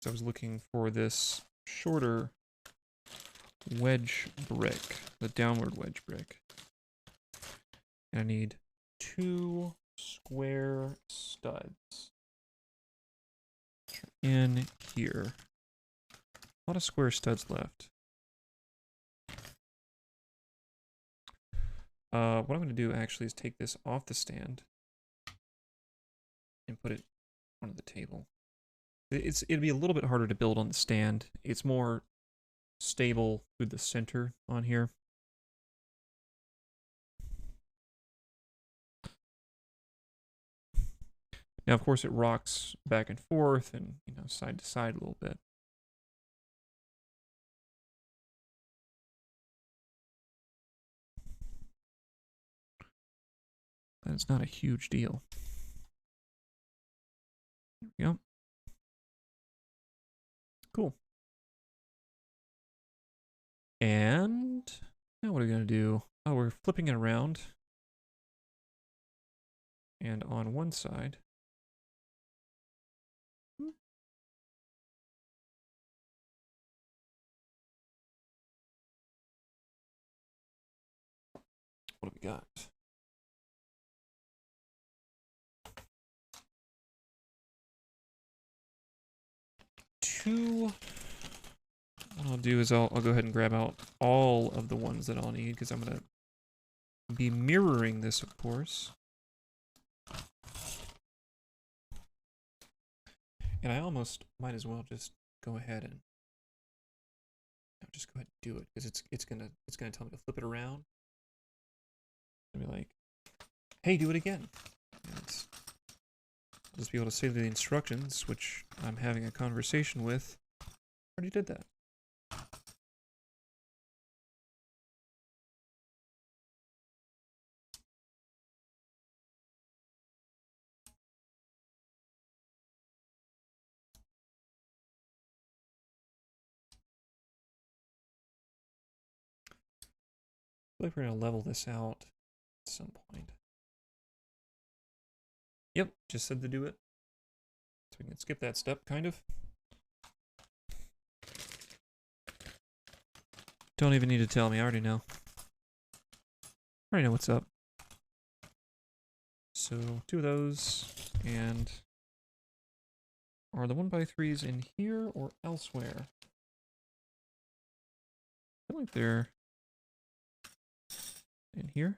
So I was looking for this shorter wedge brick, the downward wedge brick. And I need 2 square studs in here. A lot of square studs left. What I'm going to do actually is take this off the stand and put it onto the table. It'd be a little bit harder to build on the stand. It's more stable through the center on here. Now, of course, it rocks back and forth and, you know, side to side a little bit. But it's not a huge deal. There we go. Cool. And now what are we going to do? Oh, we're flipping it around. And on one side, what have we got? What I'll do is I'll go ahead and grab out all of the ones that I'll need because I'm going to be mirroring this, of course. And I almost might as well just go ahead and just go ahead and do it because it's gonna tell me to flip it around. I'll be like, hey, do it again. And I'll just be able to say the instructions, which I'm having a conversation with. Already did that. I feel like we're going to level this out at some point. Yep, just said to do it. So we can skip that step, kind of. Don't even need to tell me, I already know. I already know what's up. So, 2 of those, and are the 1x3s in here or elsewhere? I feel like they're in here.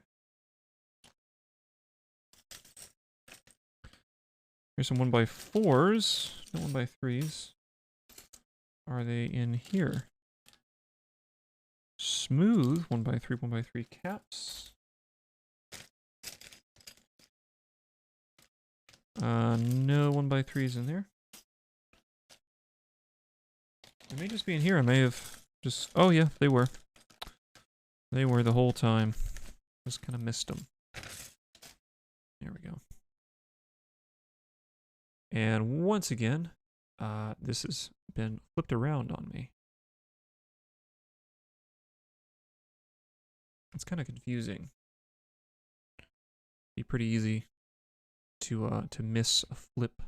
Here's some 1x4s, no 1x3s. Are they in here? Smooth 1x3, 1x3 caps. No 1x3s in there. They may just be in here. I may have just... Oh yeah, they were. They were the whole time. Just kind of missed them. There we go. And once again, this has been flipped around on me. It's kind of confusing. Be pretty easy to miss a flip.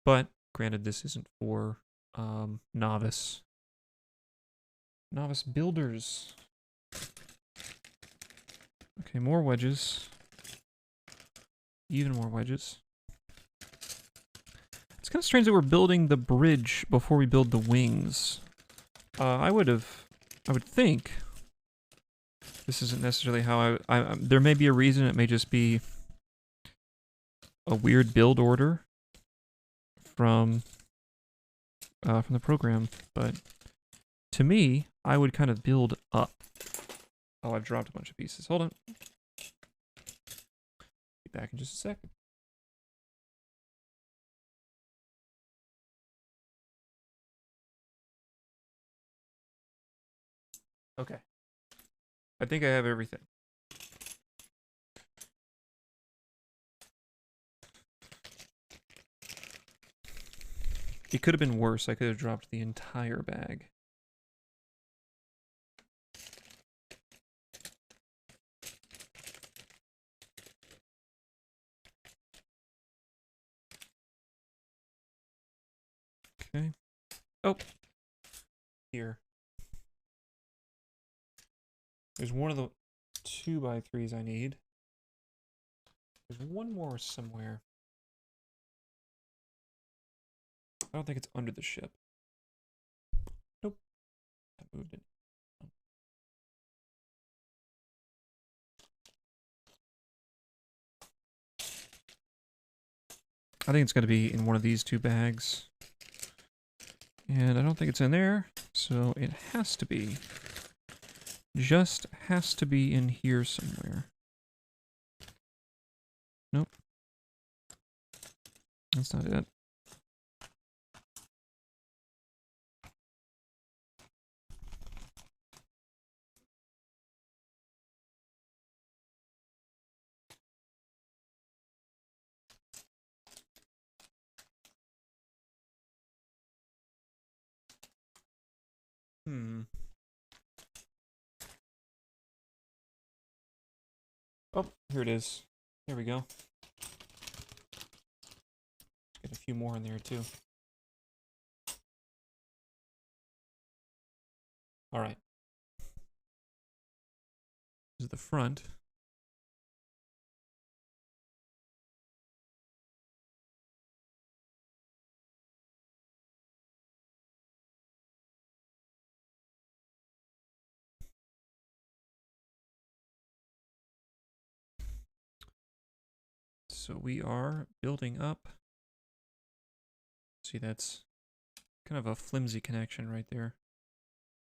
But granted, this isn't for novice. Novice builders. Okay, more wedges. Even more wedges. It's kind of strange that we're building the bridge before we build the wings. I would think, this isn't necessarily how there may be a reason, it may just be a weird build order from the program, but to me, I would kind of build up. Oh, I've dropped a bunch of pieces. Hold on. Be back in just a second. Okay. I think I have everything. It could have been worse. I could have dropped the entire bag. Okay. Oh. Here. There's one of the 2x3s I need. There's one more somewhere. I don't think it's under the ship. Nope. I moved it. I think it's going to be in one of these two bags. And I don't think it's in there, so it has to be. Just has to be in here somewhere. Nope. That's not it. Oh, here it is. There we go. Get a few more in there too. All right. This is the front. So we are building up. See, that's kind of a flimsy connection right there.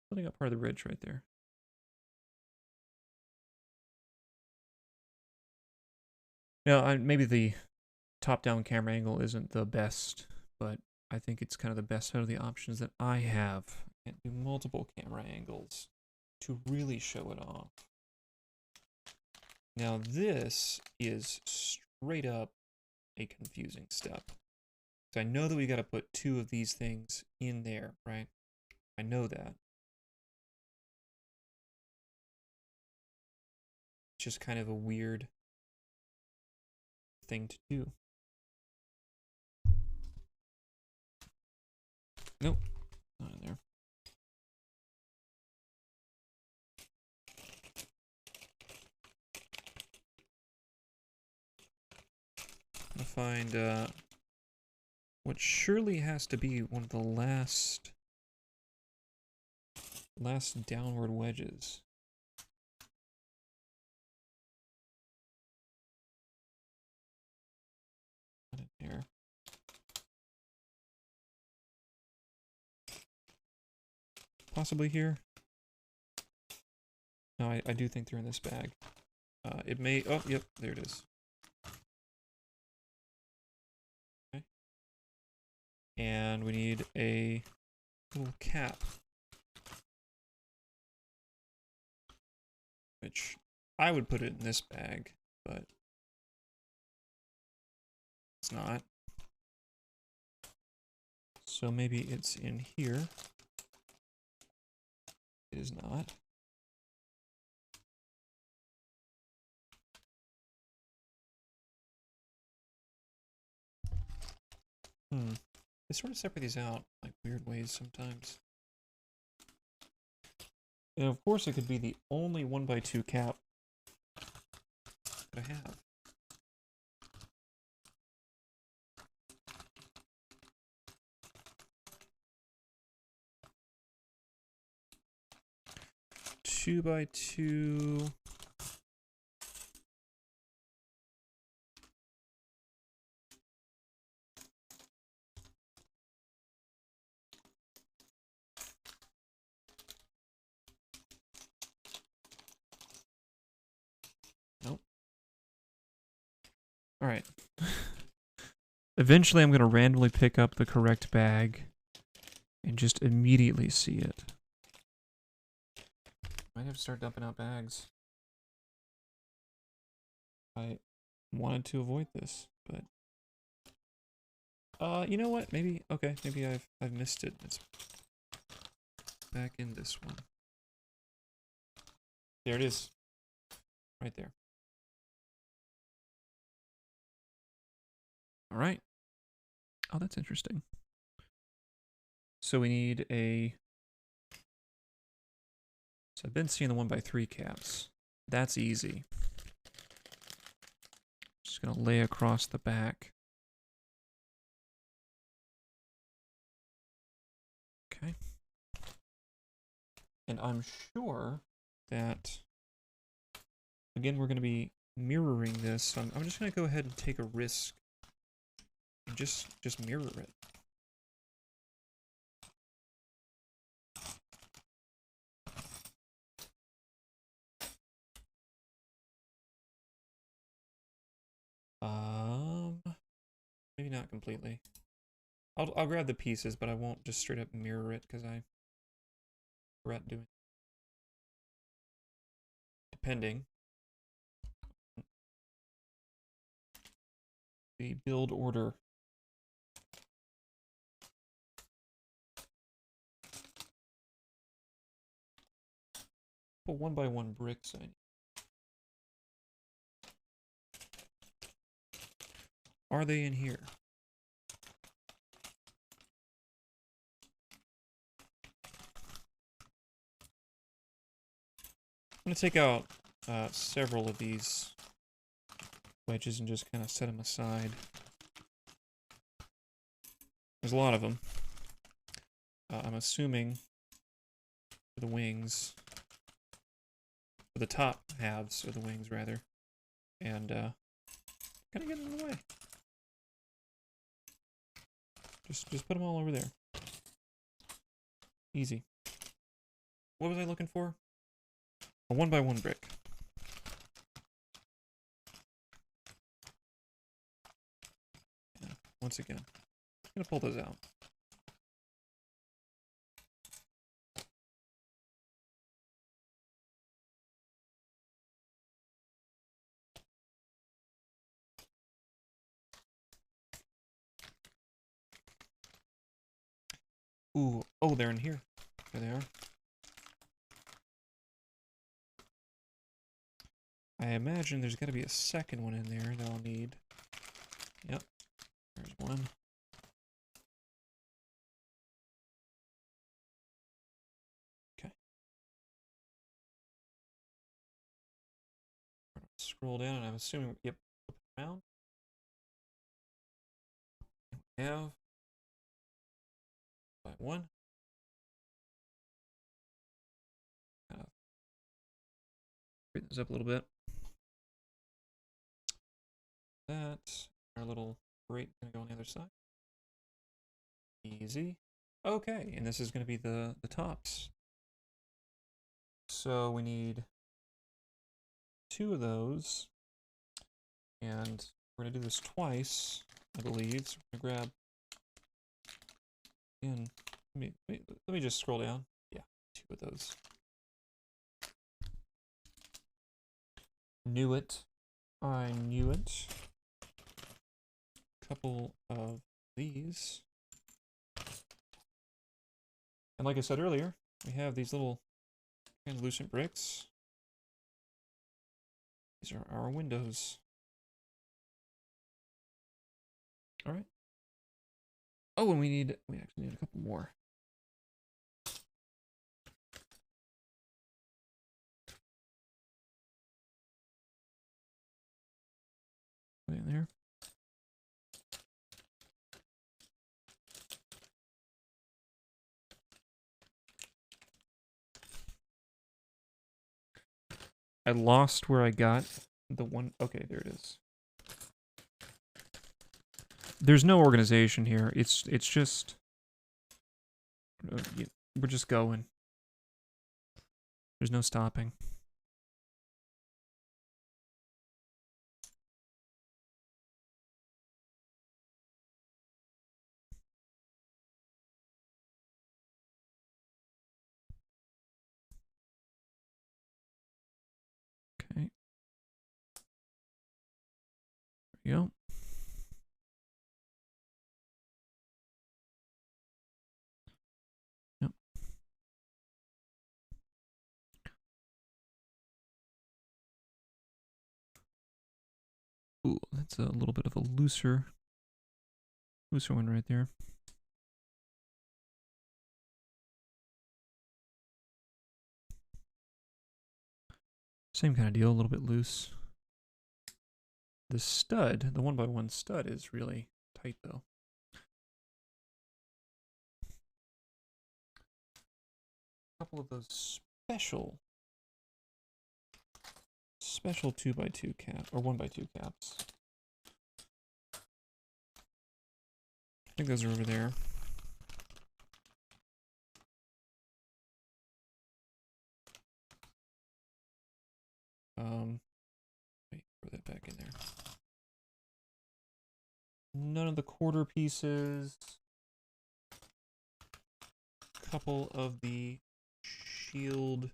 Building up part of the ridge right there. Now, maybe the top-down camera angle isn't the best, but I think it's kind of the best out of the options that I have. I can't do multiple camera angles to really show it off. Now, this is straight up a confusing step. So I know that we got to put two of these things in there, right? I know that. It's just kind of a weird thing to do. Nope, not in there. I'm gonna find what surely has to be one of the last downward wedges. Not in there. Possibly here. No, I do think they're in this bag. It may. Oh, yep, there it is. Okay. And we need a little cap, which I would put it in this bag, but it's not. So maybe it's in here. It is not. They sort of separate these out like weird ways sometimes. And of course it could be the only 1x2 cap that I have. Two by two. Nope. All right. Eventually I'm going to randomly pick up the correct bag and just immediately see it. Might have to start dumping out bags. I wanted to avoid this, but you know what? Maybe maybe I've missed it. It's back in this one. There it is. Right there. All right. Oh, that's interesting. So we need a... So I've been seeing the 1x3 caps. That's easy. Just gonna lay across the back. Okay. And I'm sure that, again, we're gonna be mirroring this. So I'm just gonna go ahead and take a risk and just mirror it. Maybe not completely. I'll grab the pieces, but I won't just straight up mirror it because I regret doing it. Depending. The build order. Put 1x1 bricks I need. Are they in here? I'm going to take out several of these wedges and just kind of set them aside. There's a lot of them. I'm assuming for the wings, for the top halves of the wings rather, and kind of get in the way. Just put them all over there. Easy. What was I looking for? A 1x1 brick. Yeah, once again, I'm gonna pull those out. Ooh, oh, they're in here. There they are. I imagine there's got to be a second one in there that I'll need. Yep, there's one. Okay. Scroll down, and I'm assuming, yep, around. We have by one. Bring this up a little bit. That, our little grate is going to go on the other side. Easy. Okay, and this is going to be the tops. So we need 2 of those, and we're going to do this twice, I believe. So we're going to grab, again, let me just scroll down. Yeah, 2 of those. Knew it. I knew it. Couple of these. And like I said earlier, we have these little translucent bricks. These are our windows. All right. Oh, and we actually need a couple more. Put it in there. I lost where I got the one. Okay, there it is. There's no organization here. It's just we're just going. There's no stopping. Okay. There you go. Yep. Ooh, that's a little bit of a looser one right there. Same kind of deal, a little bit loose. The stud, the 1x1 stud is really tight though. A couple of those special 2x2 cap or 1x2 caps. I think those are over there. Wait, throw that back in there. None of the quarter pieces. Couple of the shield,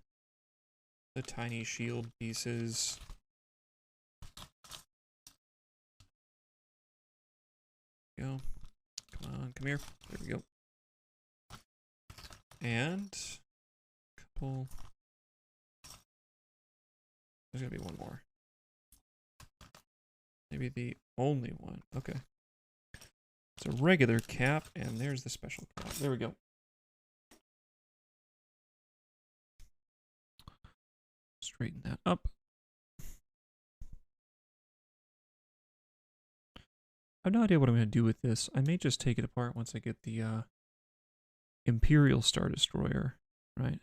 the tiny shield pieces. Go. Come on, come here. There we go. And a couple. There's gonna be one more. Maybe the only one. Okay. It's a regular cap, and there's the special cap. There we go. Straighten that up. I have no idea what I'm going to do with this. I may just take it apart once I get the Imperial Star Destroyer, right?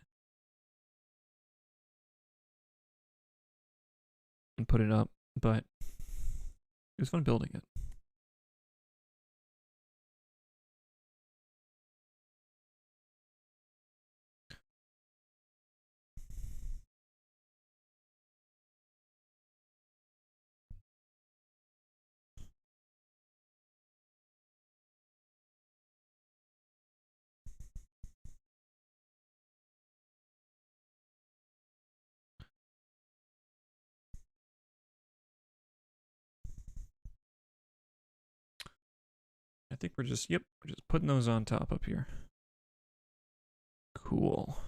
And put it up, but it was fun building it. I think we're just putting those on top up here. Cool.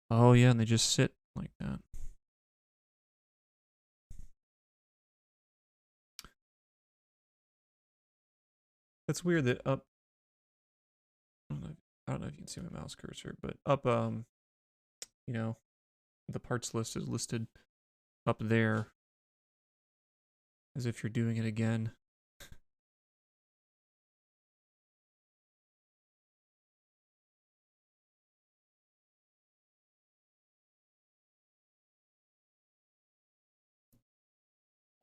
Oh yeah, and they just sit like that. That's weird that up. I don't know if you can see my mouse cursor, but up, you know, the parts list is listed up there as if you're doing it again.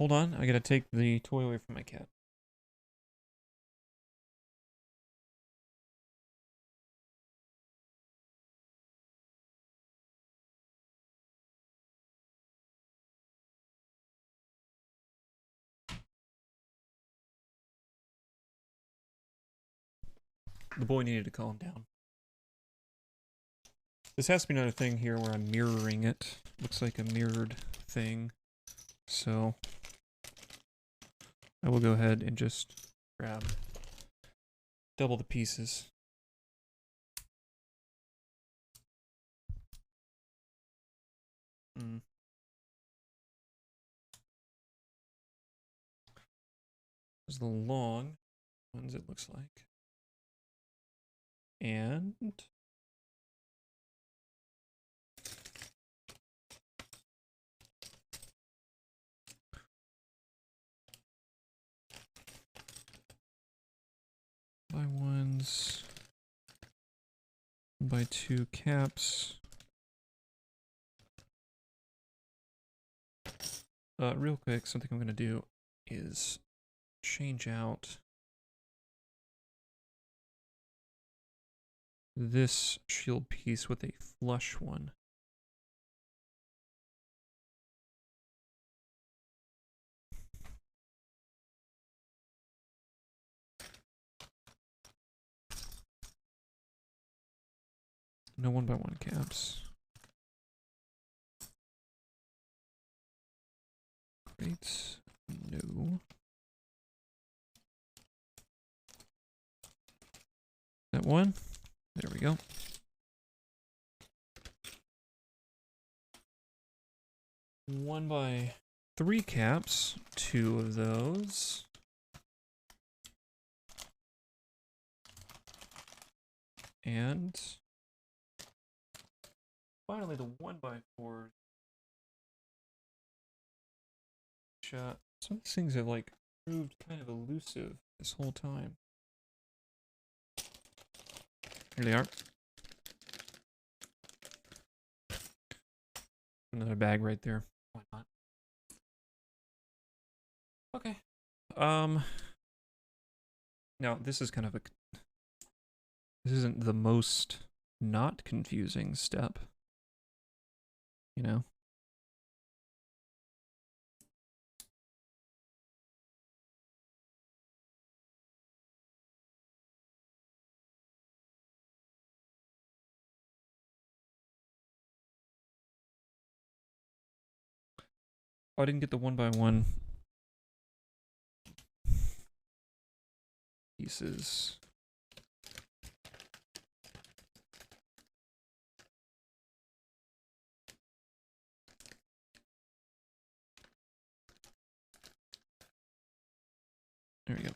Hold on, I gotta take the toy away from my cat. The boy needed to calm down. This has to be another thing here where I'm mirroring it. Looks like a mirrored thing. So I will go ahead and just grab double the pieces. There's the long. ones, it looks like. And by ones, by two caps. Real quick, something I'm gonna do is change out this shield piece with a flush one. No one by one caps. Great. No. That one. There we go. One by three caps. Two of those. And finally the 1x4. Some of these things have like proved kind of elusive this whole time. Here they are. Another bag right there. Why not? Okay. Now this is kind of a... This isn't the most not confusing step. You know? Oh, I didn't get the 1x1 pieces. There we go.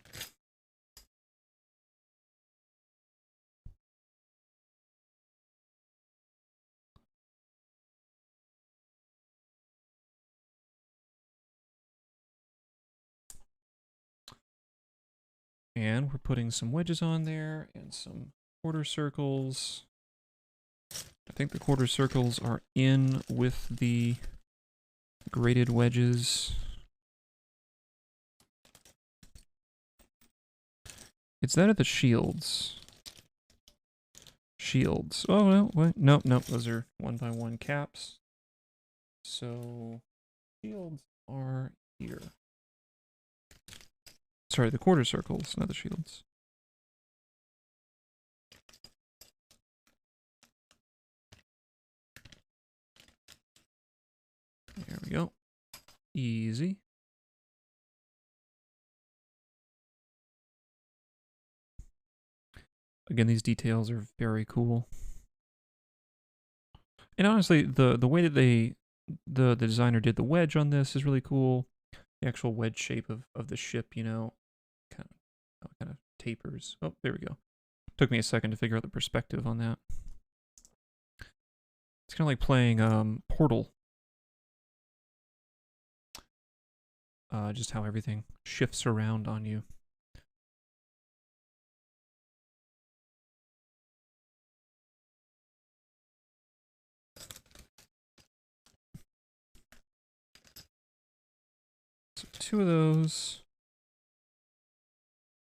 And we're putting some wedges on there and some quarter circles. I think the quarter circles are in with the graded wedges. It's that of the shields. Shields. Oh, no, wait. Nope, nope. Those are 1x1 caps. So, shields are here. Sorry, the quarter circles, not the shields. There we go. Easy. Again, these details are very cool. And honestly, the way that the designer did the wedge on this is really cool. The actual wedge shape of the ship, you know, kind of tapers. Oh, there we go. Took me a second to figure out the perspective on that. It's kind of like playing Portal. Just how everything shifts around on you. So two of those,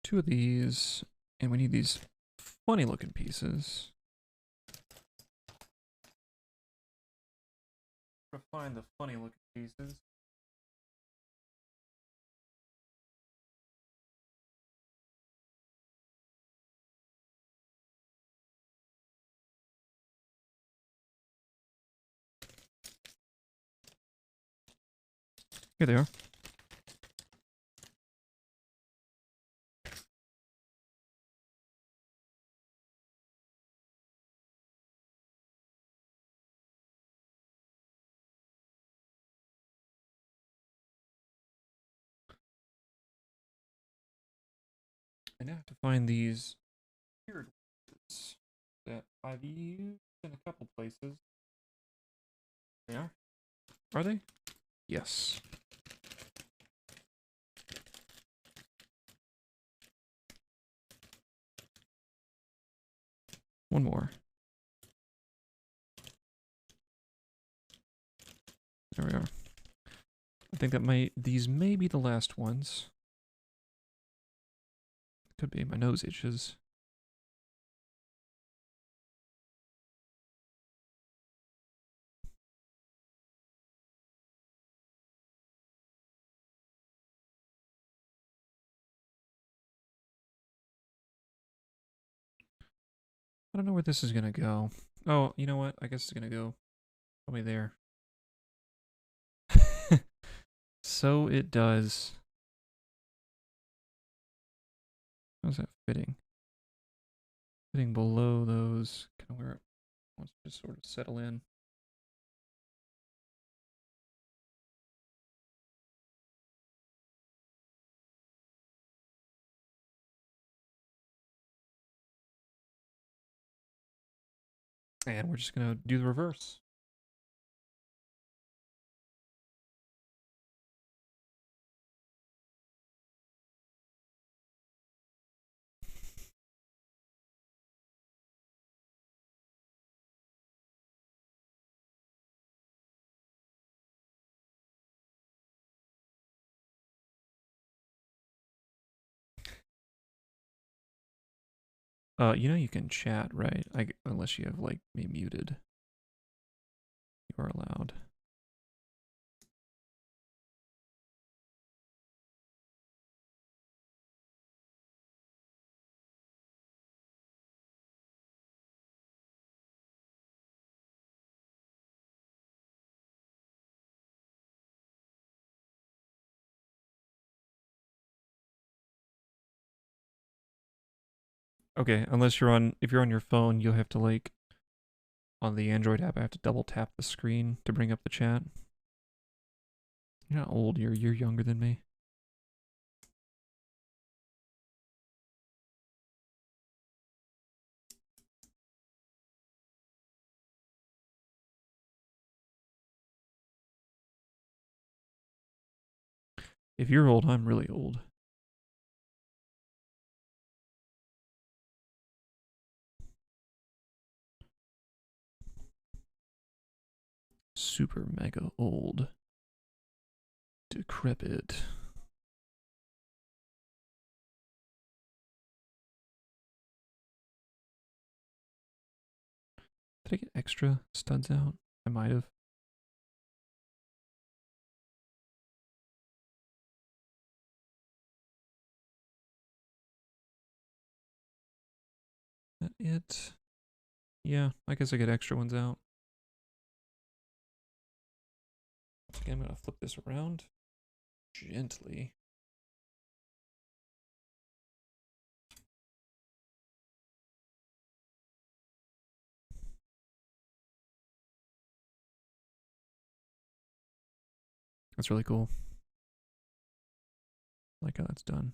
two of these, and we need these funny looking pieces. To find the funny looking pieces. Here they are. I now have to find these weird ones that I've used in a couple places. They are? Are they? Yes. One more. There we are. I think that these may be the last ones. Could be, my nose itches. I don't know where this is gonna go. Oh, you know what? I guess it's gonna go probably there. So it does. How's that fitting? Fitting below those, kind of where it wants to just sort of settle in. And we're just gonna do the reverse. You know you can chat, right? Unless you have like me muted. You are allowed. Okay, unless you're on, if you're on your phone, you'll have to like, on the Android app, I have to double tap the screen to bring up the chat. You're not old, you're younger than me. If you're old, I'm really old. Super mega old. Decrepit. Did I get extra studs out? I might have. That it? Yeah, I guess I get extra ones out. Okay, I'm gonna flip this around gently. That's really cool. I like how that's done.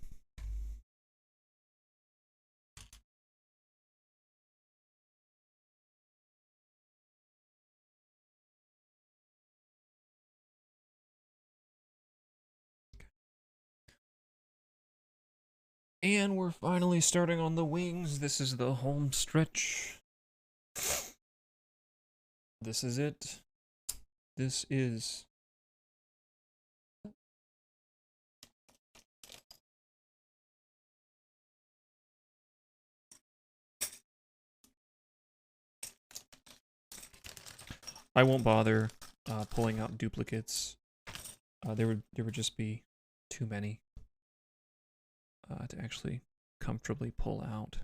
And we're finally starting on the wings. This is the home stretch. This is it. This is. I won't bother pulling out duplicates. There would just be too many to actually comfortably pull out.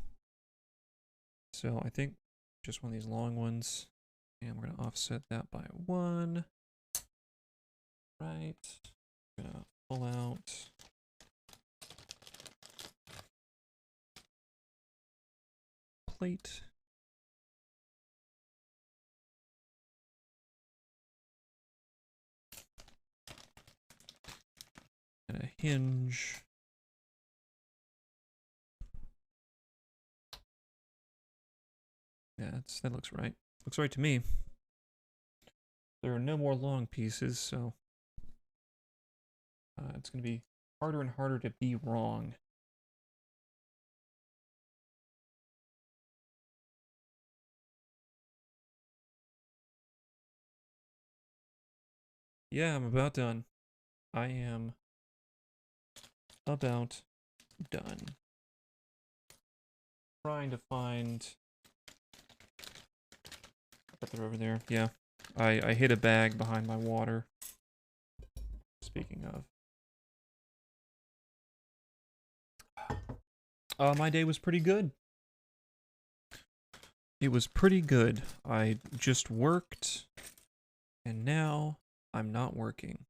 So I think just one of these long ones, and we're gonna offset that by 1. Right. I'm gonna pull out. Plate. And a hinge. Yeah, that looks right. Looks right to me. There are no more long pieces, so it's going to be harder and harder to be wrong. Yeah, I'm about done. I am about done. Trying to find... I bet they're over there. Yeah. I hid a bag behind my water. Speaking of. My day was pretty good. It was pretty good. I just worked, and now I'm not working.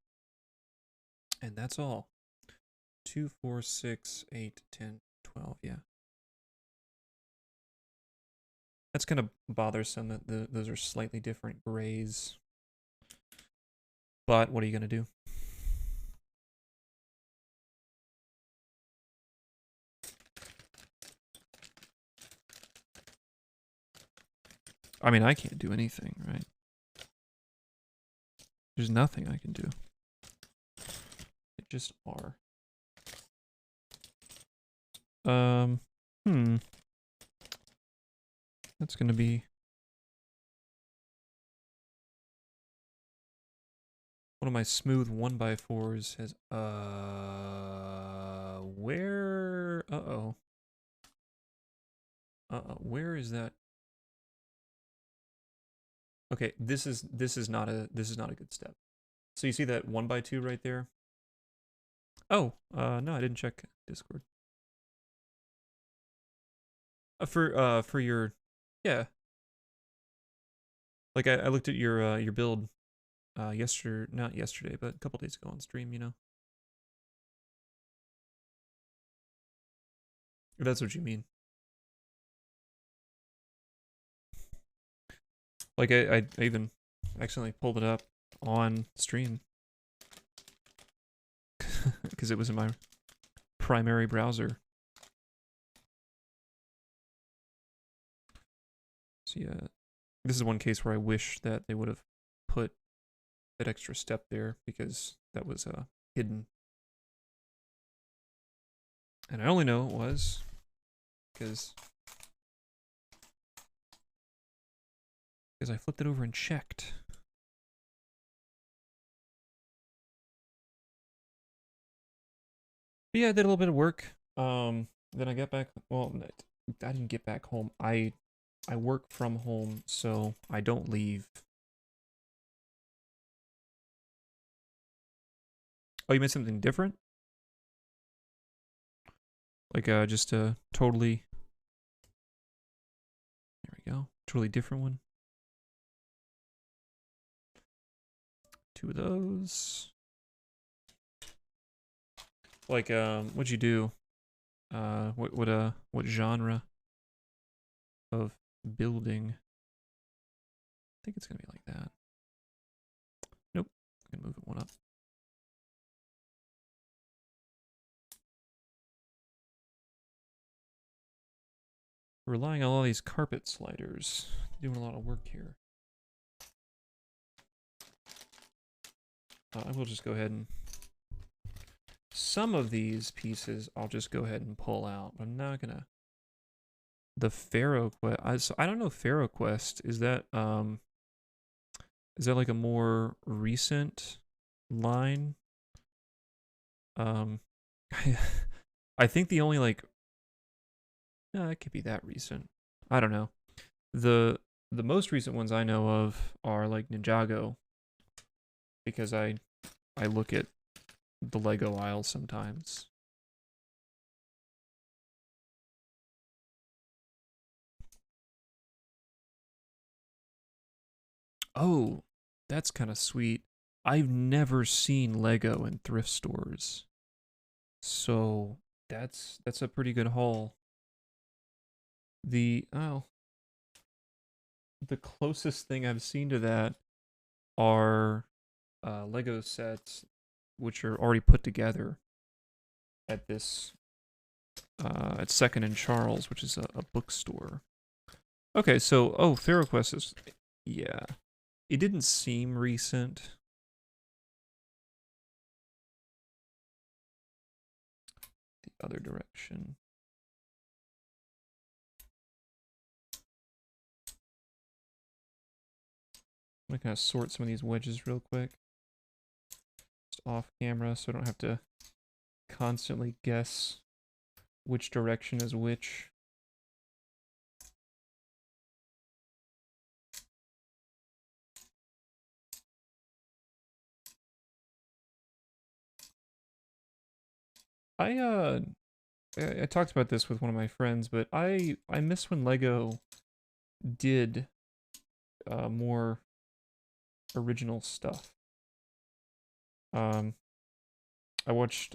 And that's all. 2, 4, 6, 8, 10, 12, yeah. That's kind of bothersome that those are slightly different grays. But what are you going to do? I mean, I can't do anything, right? There's nothing I can do. They just are. That's gonna be one of my smooth 1x4s has where where is that? Okay, this is not a good step. So you see that 1x2 right there? Oh, no, I didn't check Discord. For your, yeah. Like I looked at your build, not yesterday, but a couple days ago on stream. You know. If that's what you mean. Like I even accidentally pulled it up on stream because it was in my primary browser. So yeah, this is one case where I wish that they would have put that extra step there because that was hidden. And I only know it was because I flipped it over and checked. But yeah, I did a little bit of work. Then I got back. Well, I didn't get back home. I work from home, so I don't leave. Oh, you meant something different? Like just a totally. There we go. Totally different one. 2 of those. Like what'd you do? What genre of building? I think it's gonna be like that. Nope. I'm gonna move it one up. Relying on all these carpet sliders. Doing a lot of work here. I will just go ahead and... Some of these pieces I'll just go ahead and pull out. But I'm not gonna... The Pharaoh Quest... I don't know Pharaoh Quest. Is that like a more recent line? I think the only like... No, it could be that recent. I don't know. The most recent ones I know of are like Ninjago. Because I look at the Lego aisle sometimes. Oh, that's kind of sweet. I've never seen Lego in thrift stores. So that's a pretty good haul. The closest thing I've seen to that are Lego sets which are already put together at this at Second and Charles, which is a bookstore. Okay, so TheraQuest is, yeah. It didn't seem recent. The other direction. I'm gonna kind of sort some of these wedges real quick. Just off camera so I don't have to constantly guess which direction is which. I talked about this with one of my friends, but I miss when Lego did more original stuff. I watched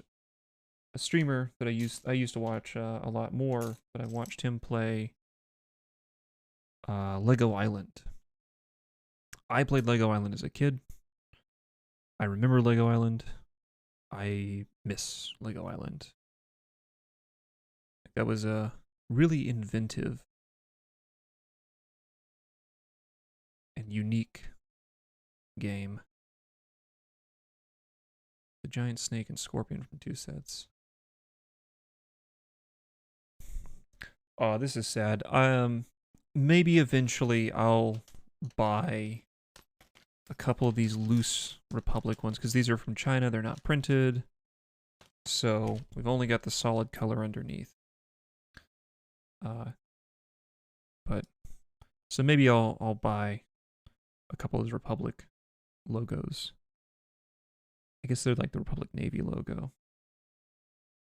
a streamer that I used to watch a lot more, but I watched him play Lego Island. I played Lego Island as a kid. I remember Lego Island. I miss Lego Island. That was a really inventive and unique game. The giant snake and scorpion from 2 sets. Oh, this is sad. Maybe eventually I'll buy a couple of these loose Republic ones, because these are from China, they're not printed. So we've only got the solid color underneath. But so maybe I'll buy a couple of these Republic logos. I guess they're like the Republic Navy logo.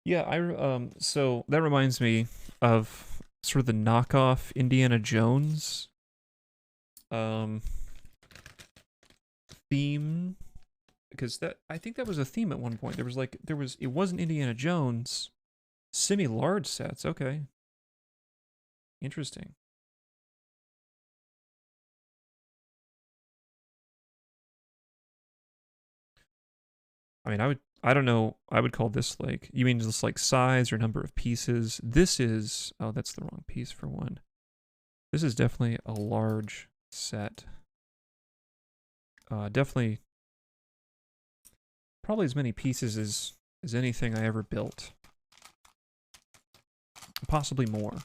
Yeah, so that reminds me of sort of the knockoff Indiana Jones theme, because that, I think that was a theme at one point. It wasn't Indiana Jones, semi-large sets. Okay, interesting. I mean, I don't know, I would call this like, you mean just like size or number of pieces? This is, oh, that's the wrong piece for one. This is definitely a large set. Definitely, probably as many pieces as anything I ever built. Possibly more.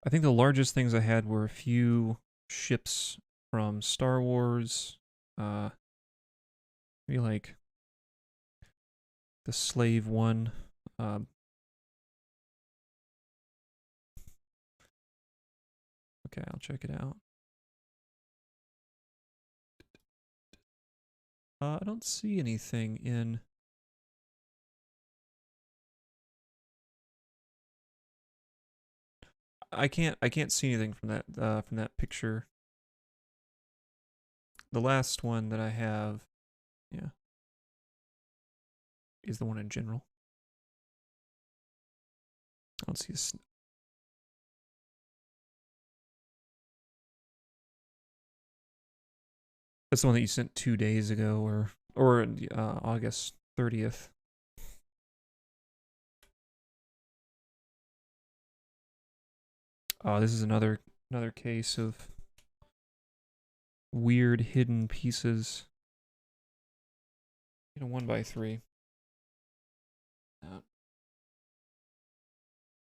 I think the largest things I had were a few ships from Star Wars. Maybe like the Slave one. Okay, I'll check it out. I don't see anything in. I can't see anything from that picture. The last one that I have, yeah, is the one in general. I don't see a. That's the one that you sent 2 days ago, or August 30th. Oh, this is another case of weird hidden pieces. You know, 1x3. I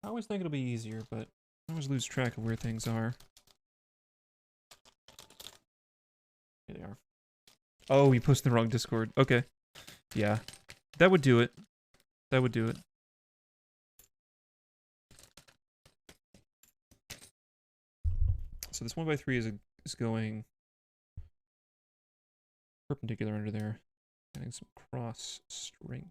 always think it'll be easier, but I always lose track of where things are. Here they are. Oh, you posted the wrong Discord. Okay. Yeah. That would do it. That would do it. So this 1x3 is going perpendicular under there. Adding some cross strength.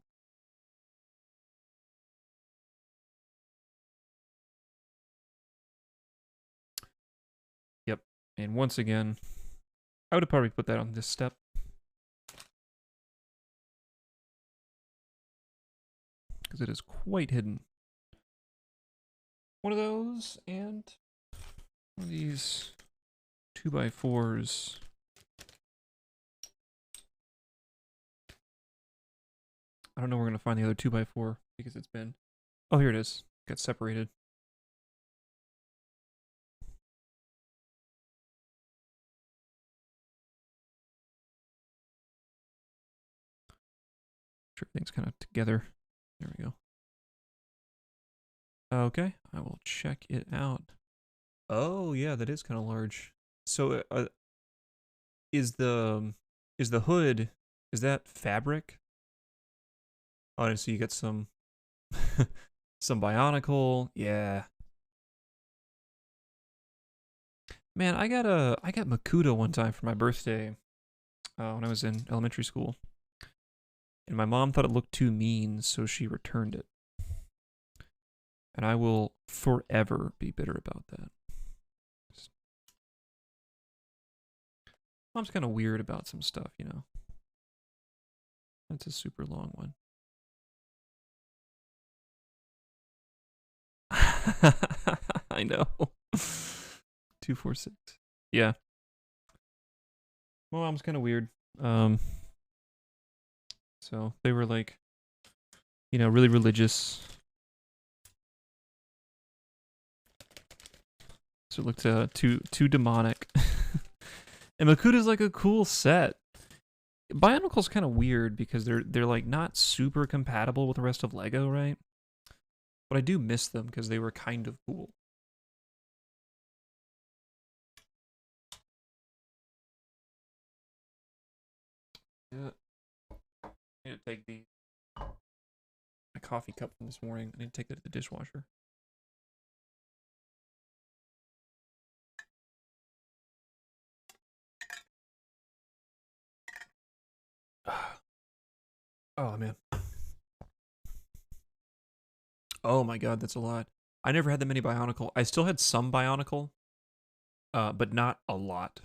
Yep. And once again, I would have probably put that on this step. Because it is quite hidden. One of those, and one of these 2x4s. I don't know where we're going to find the other 2x4 because it's been... Oh, here it is. Got separated. sure everything's kind of together. There we go. Okay, I will check it out. Oh yeah, that is kind of large. So is the hood, is that fabric? Oh, and so you get some some bionicle. Yeah. Man, I got Makuta one time for my birthday when I was in elementary school. And my mom thought it looked too mean, so she returned it. And I will forever be bitter about that. Mom's kind of weird about some stuff, you know. That's a super long one. I know. 246. Yeah. My mom's kind of weird. So they were like, you know, really religious. So it looked too demonic. And Makuta's like a cool set. Bionicle's kind of weird because they're like not super compatible with the rest of Lego, right? But I do miss them because they were kind of cool. Yeah. I need to take my coffee cup from this morning. I need to take that to the dishwasher. Oh man. Oh my god, that's a lot. I never had that many Bionicle. I still had some Bionicle, but not a lot.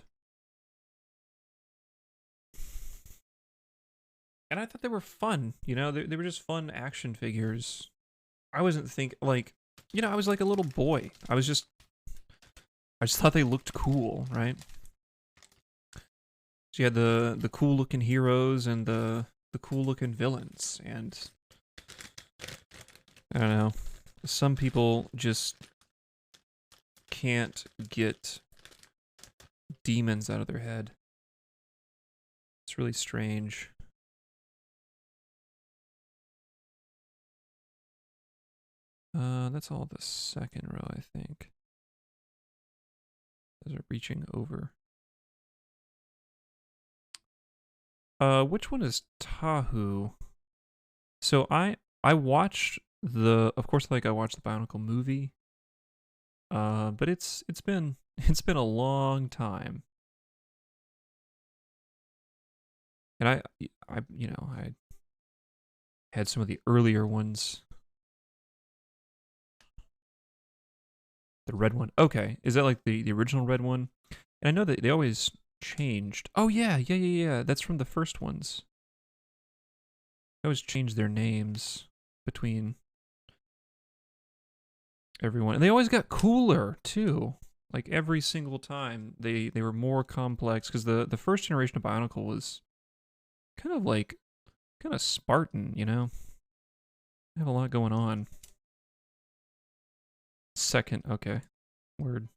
And I thought they were fun. You know, they were just fun action figures. I wasn't like, you know, I was like a little boy. I just thought they looked cool, right? So you had the cool looking heroes and the cool looking villains, and I don't know. Some people just can't get demons out of their head. It's really strange. That's all the second row, I think. Those are reaching over. Which one is Tahu? So I watched of course, like I watched the Bionicle movie. But it's been a long time. And I you know, I had some of the earlier ones. The red one. Okay. Is that like the original red one? And I know that they always changed. Oh yeah. That's from the first ones. They always changed their names between everyone. And they always got cooler too. Like every single time they were more complex because the first generation of Bionicle was kind of Spartan, you know? They have a lot going on. Second, okay. Word.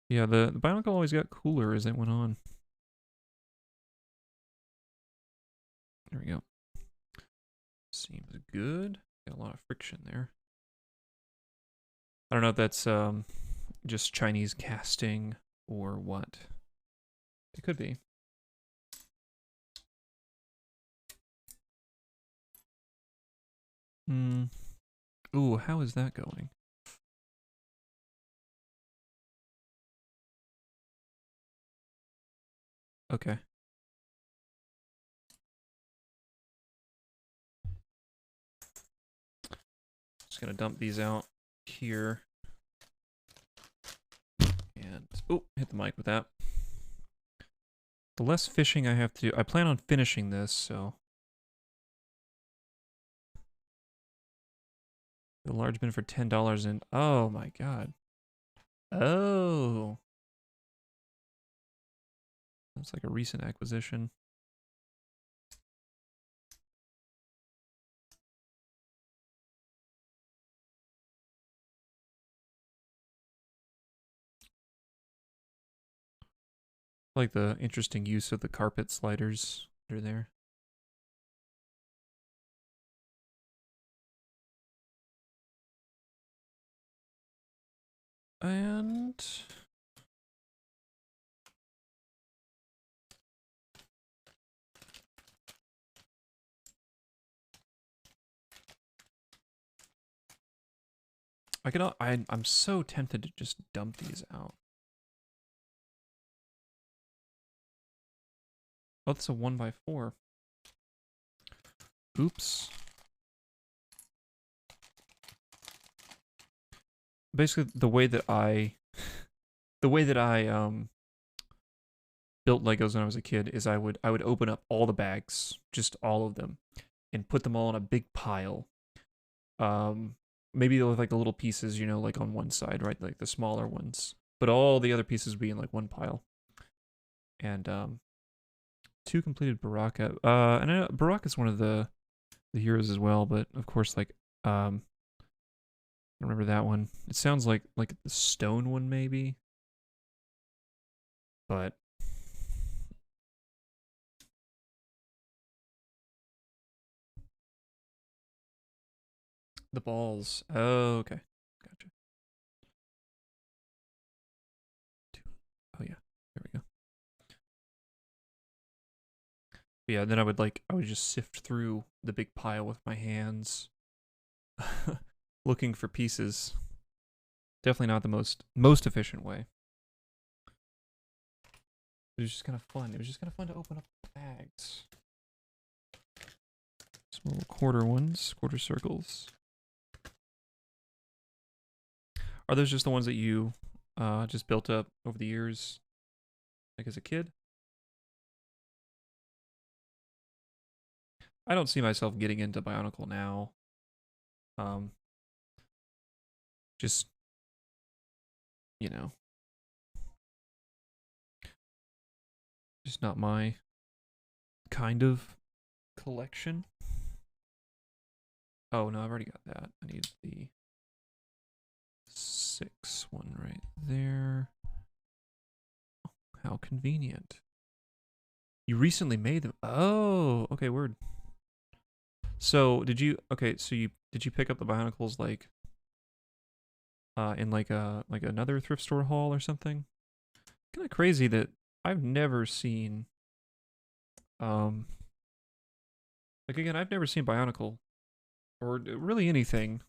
Yeah, the Bionicle always got cooler as it went on. There we go. Seems good. Got a lot of friction there. I don't know if that's just Chinese casting or what. It could be. Ooh, how is that going? Okay. Just gonna dump these out here. And, oh, hit the mic with that. The less fishing I have to do, I plan on finishing this, so. The large bin for $10 and, oh my god. Oh. That's like a recent acquisition. I like the interesting use of the carpet sliders under there. And I'm so tempted to just dump these out. Oh, that's a 1x4. Oops. Basically, the way that I built Legos when I was a kid is I would open up all the bags, just all of them, and put them all in a big pile. Maybe with like the little pieces, you know, like on one side, right, like the smaller ones, but all the other pieces would be in like one pile. And 2 completed Baraka. And I know Baraka's one of the heroes as well, but of course, like I remember that one. It sounds like the stone one maybe, but the balls. Oh, okay, gotcha. Oh yeah, there we go. But yeah, then I would just sift through the big pile with my hands, looking for pieces. Definitely not the most efficient way. It was just kind of fun. It was just kind of fun to open up the bags. Some little quarter ones, quarter circles. Are those just the ones that you just built up over the years, like as a kid? I don't see myself getting into Bionicle now. Um, just, you know, just not my kind of collection. Oh no, I've already got that. I need the 6 one right there. Oh, how convenient. You recently made them. Oh, okay, word. So did you? Okay, so did you pick up the Bionicles like in like another thrift store haul or something? Kind of crazy that I've never seen like again I've never seen Bionicle or really anything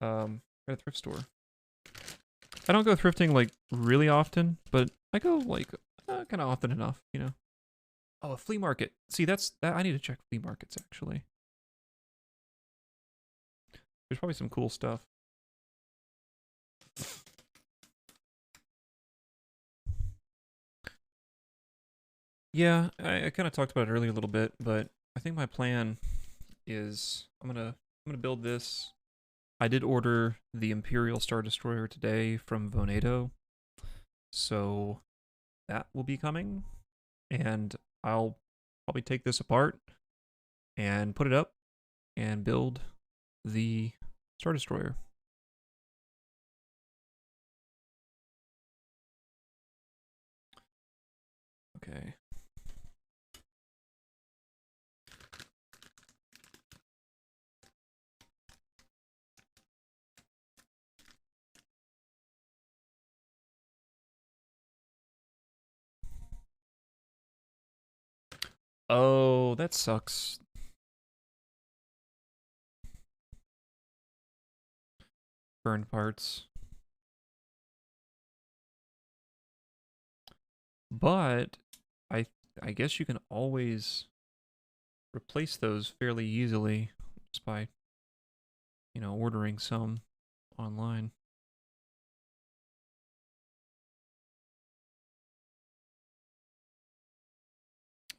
at a thrift store. I don't go thrifting like really often, but I go like kind of often enough, you know. Oh, a flea market. See, that I need to check flea markets actually. There's probably some cool stuff. Yeah, I kind of talked about it earlier a little bit, but I think my plan is I'm gonna build this. I did order the Imperial Star Destroyer today from Venator, so that will be coming, and I'll probably take this apart and put it up and build the Star Destroyer. Okay. Oh, that sucks. Burned parts. But I I guess you can always replace those fairly easily just by, you know, ordering some online.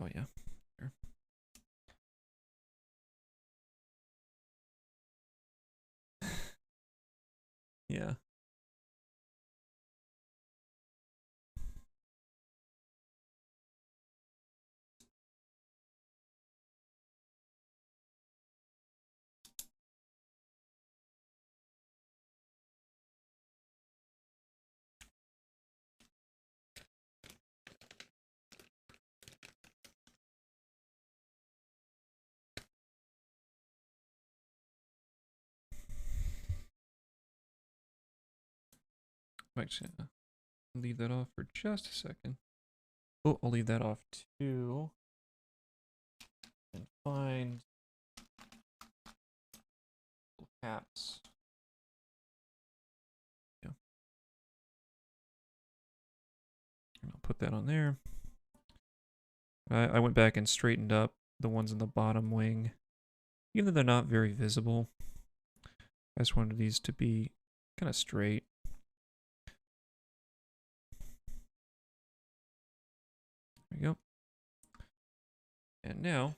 Oh yeah. Sure. Yeah. I'm actually gonna leave that off for just a second. Oh, I'll leave that off too. And find caps. Yeah. And I'll put that on there. I went back and straightened up the ones in the bottom wing. Even though they're not very visible, I just wanted these to be kind of straight. There we go. And now,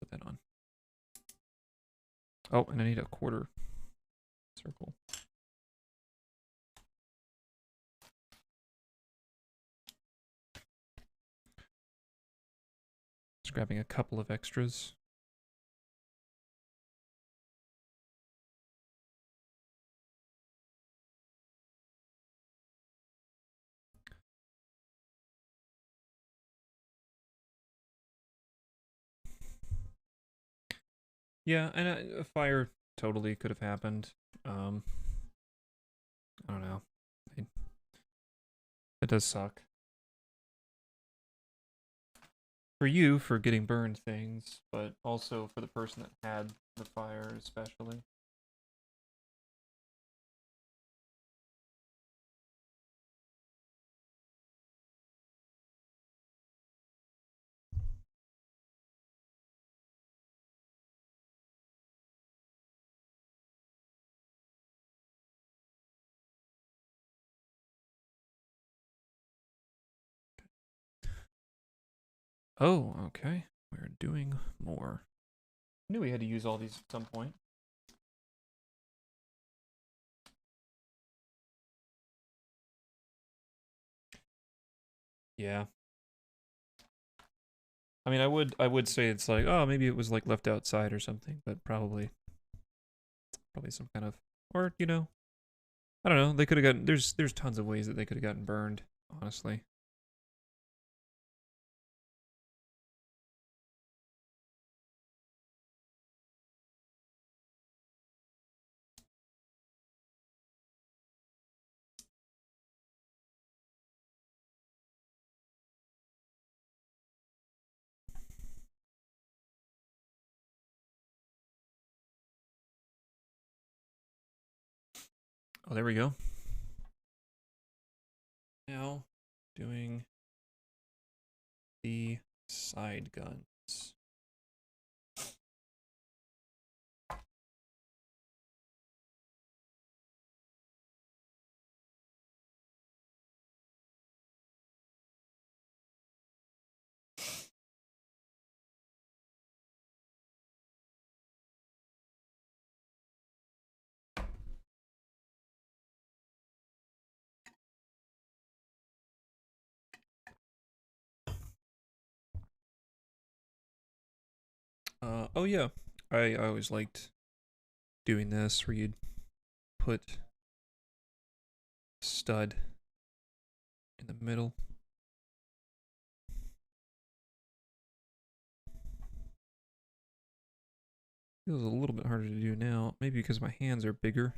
put that on. Oh, and I need a quarter circle. Just grabbing a couple of extras. Yeah, and a fire totally could have happened. I don't know. It does suck. For you, for getting burned things, but also for the person that had the fire, especially. Oh, okay. We're doing more. Knew we had to use all these at some point. Yeah. I mean, I would say it's like, oh, maybe it was like left outside or something, but probably some kind of, or you know, I don't know. They could have gotten there's tons of ways that they could have gotten burned, honestly. Oh, there we go. Now, doing the side guns. Oh yeah, I always liked doing this where you'd put stud in the middle. Feels a little bit harder to do now, maybe because my hands are bigger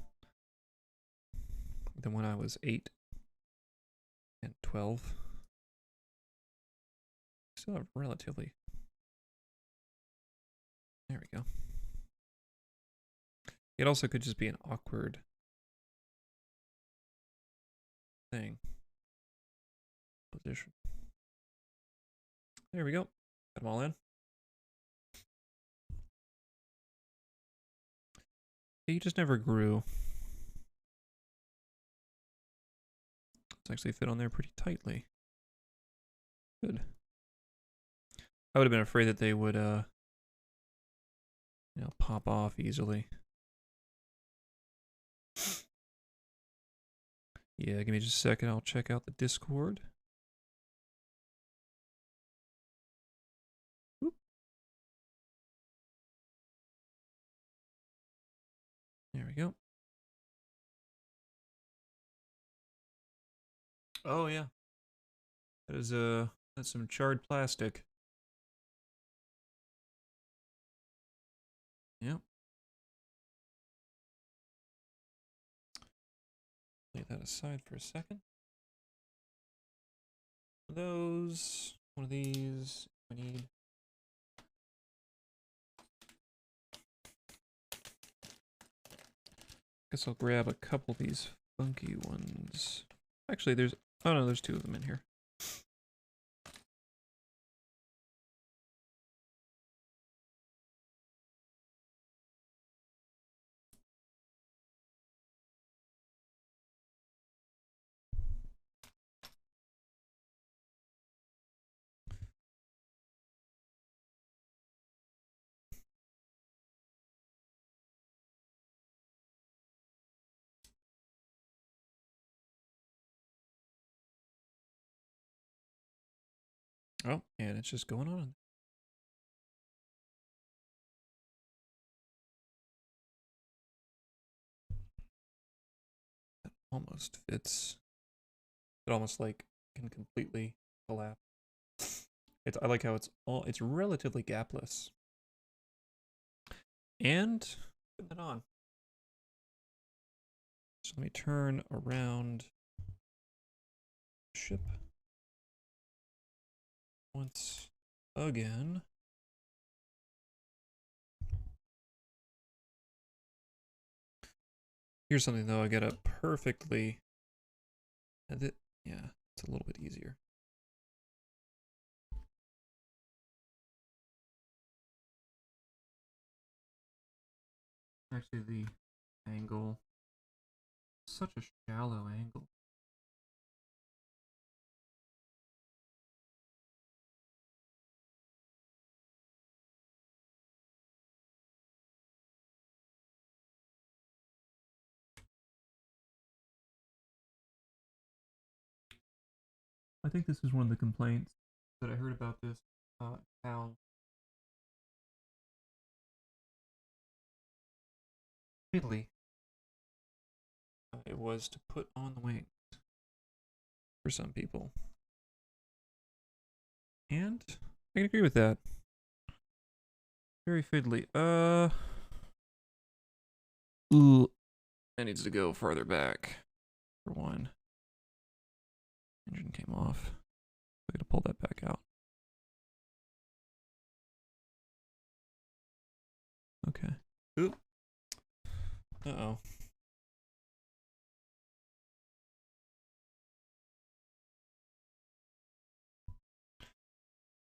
than when I was 8 and 12. Still have relatively. There we go. It also could just be an awkward thing. Position. There we go. Got them all in. He just never grew. It's actually fit on there pretty tightly. Good. I would have been afraid that they would, you know, pop off easily. Yeah, give me just a second. I'll check out the Discord. Oop. There we go. Oh yeah, that is that's some charred plastic. Yep. Lay that that aside for a second. Those, one of these, we need. Guess I'll grab a couple of these funky ones. Actually, there's, oh no, there's two of them in here. Oh, and it's just going on. That almost fits. It almost like can completely collapse. I like how it's relatively gapless. And put that on. So let me turn around ship once again. Here's something though, I gotta perfectly edit. Yeah, it's a little bit easier. Actually, the angle, such a shallow angle. I think this is one of the complaints that I heard about this, how fiddly it was to put on the wings for some people. And I can agree with that. Very fiddly. Ooh. That needs to go farther back, for one. Engine came off. I gotta pull that back out. Okay. Oop. Uh-oh.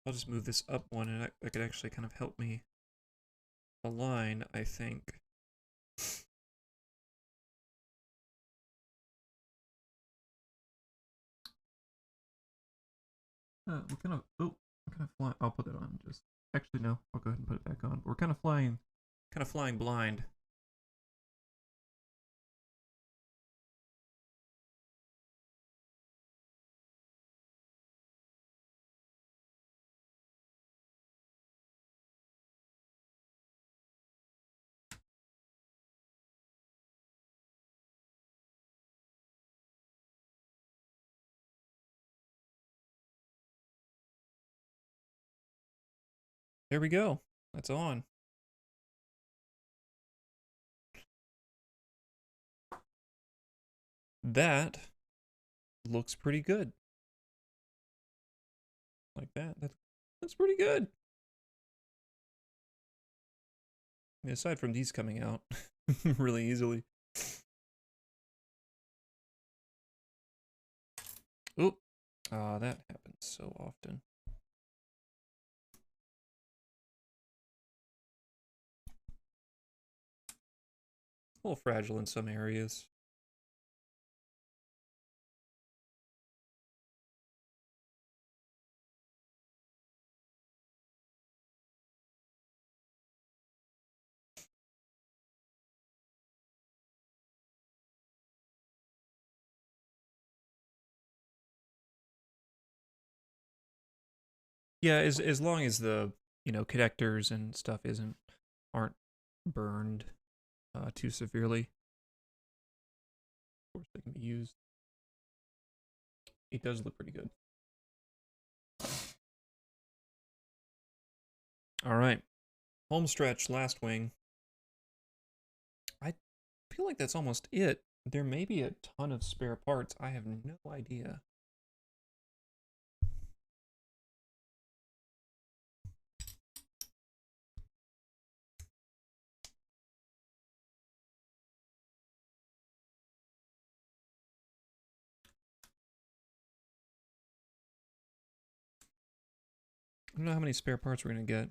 I'll just move this up one, and that could actually kind of help me align, I think. We're kind of, oh, we're kind of flying. I'll put it on. Just actually no, I'll go ahead and put it back on. But we're kind of flying blind. There we go. That's on. That looks pretty good. Like that. That's pretty good. I mean, aside from these coming out really easily. Oop. That happens so often. A little fragile in some areas. Yeah, as long as the, connectors and stuff aren't burned too severely. Of course they can be used. It does look pretty good. All right. Home stretch, last wing. I feel like that's almost it. There may be a ton of spare parts. I have no idea. I don't know how many spare parts we're going to get.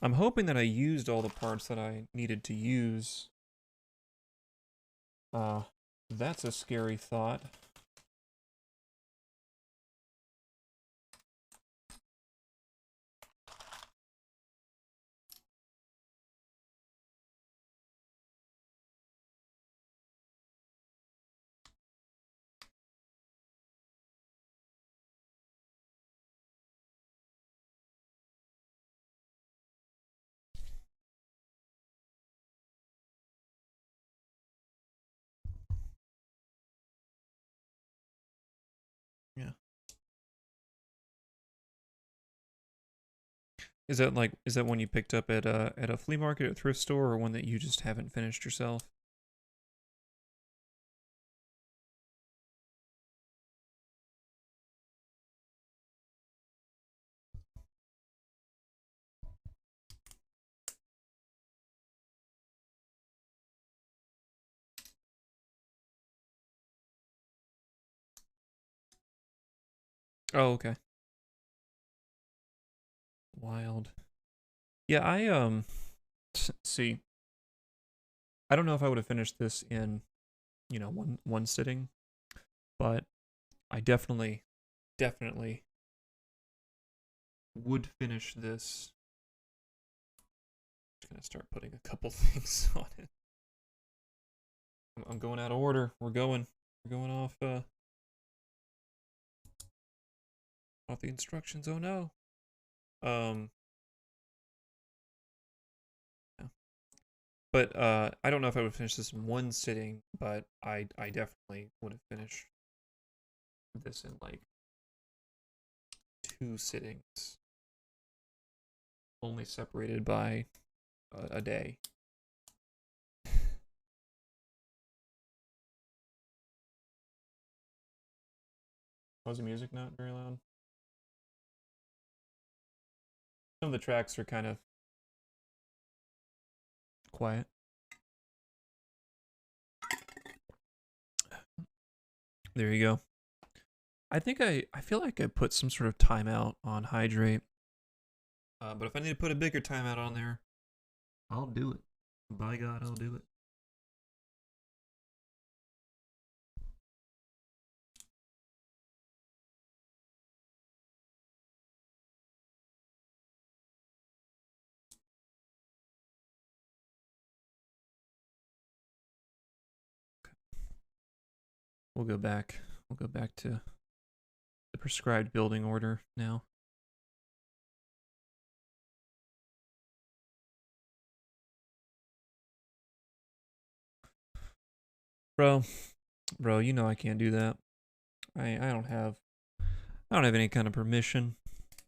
I'm hoping that I used all the parts that I needed to use. That's a scary thought. Yeah. Is that one you picked up at a flea market or thrift store, or one that you just haven't finished yourself? Oh, okay. Wild. Yeah, see. I don't know if I would have finished this in, one sitting, but I definitely would finish this. I'm just gonna start putting a couple things on it. I'm going out of order. We're going off the instructions. Oh no. Um, yeah. But I don't know if I would finish this in one sitting, but I definitely would have finished this in like 2 sittings, only separated by a day. Was the music not very loud? Some of the tracks are kind of quiet. There you go. I feel like I put some sort of timeout on hydrate. But if I need to put a bigger timeout on there, I'll do it. By God, I'll do it. We'll go back. We'll go back to the prescribed building order now. Bro, you know I can't do that. I don't have any kind of permission.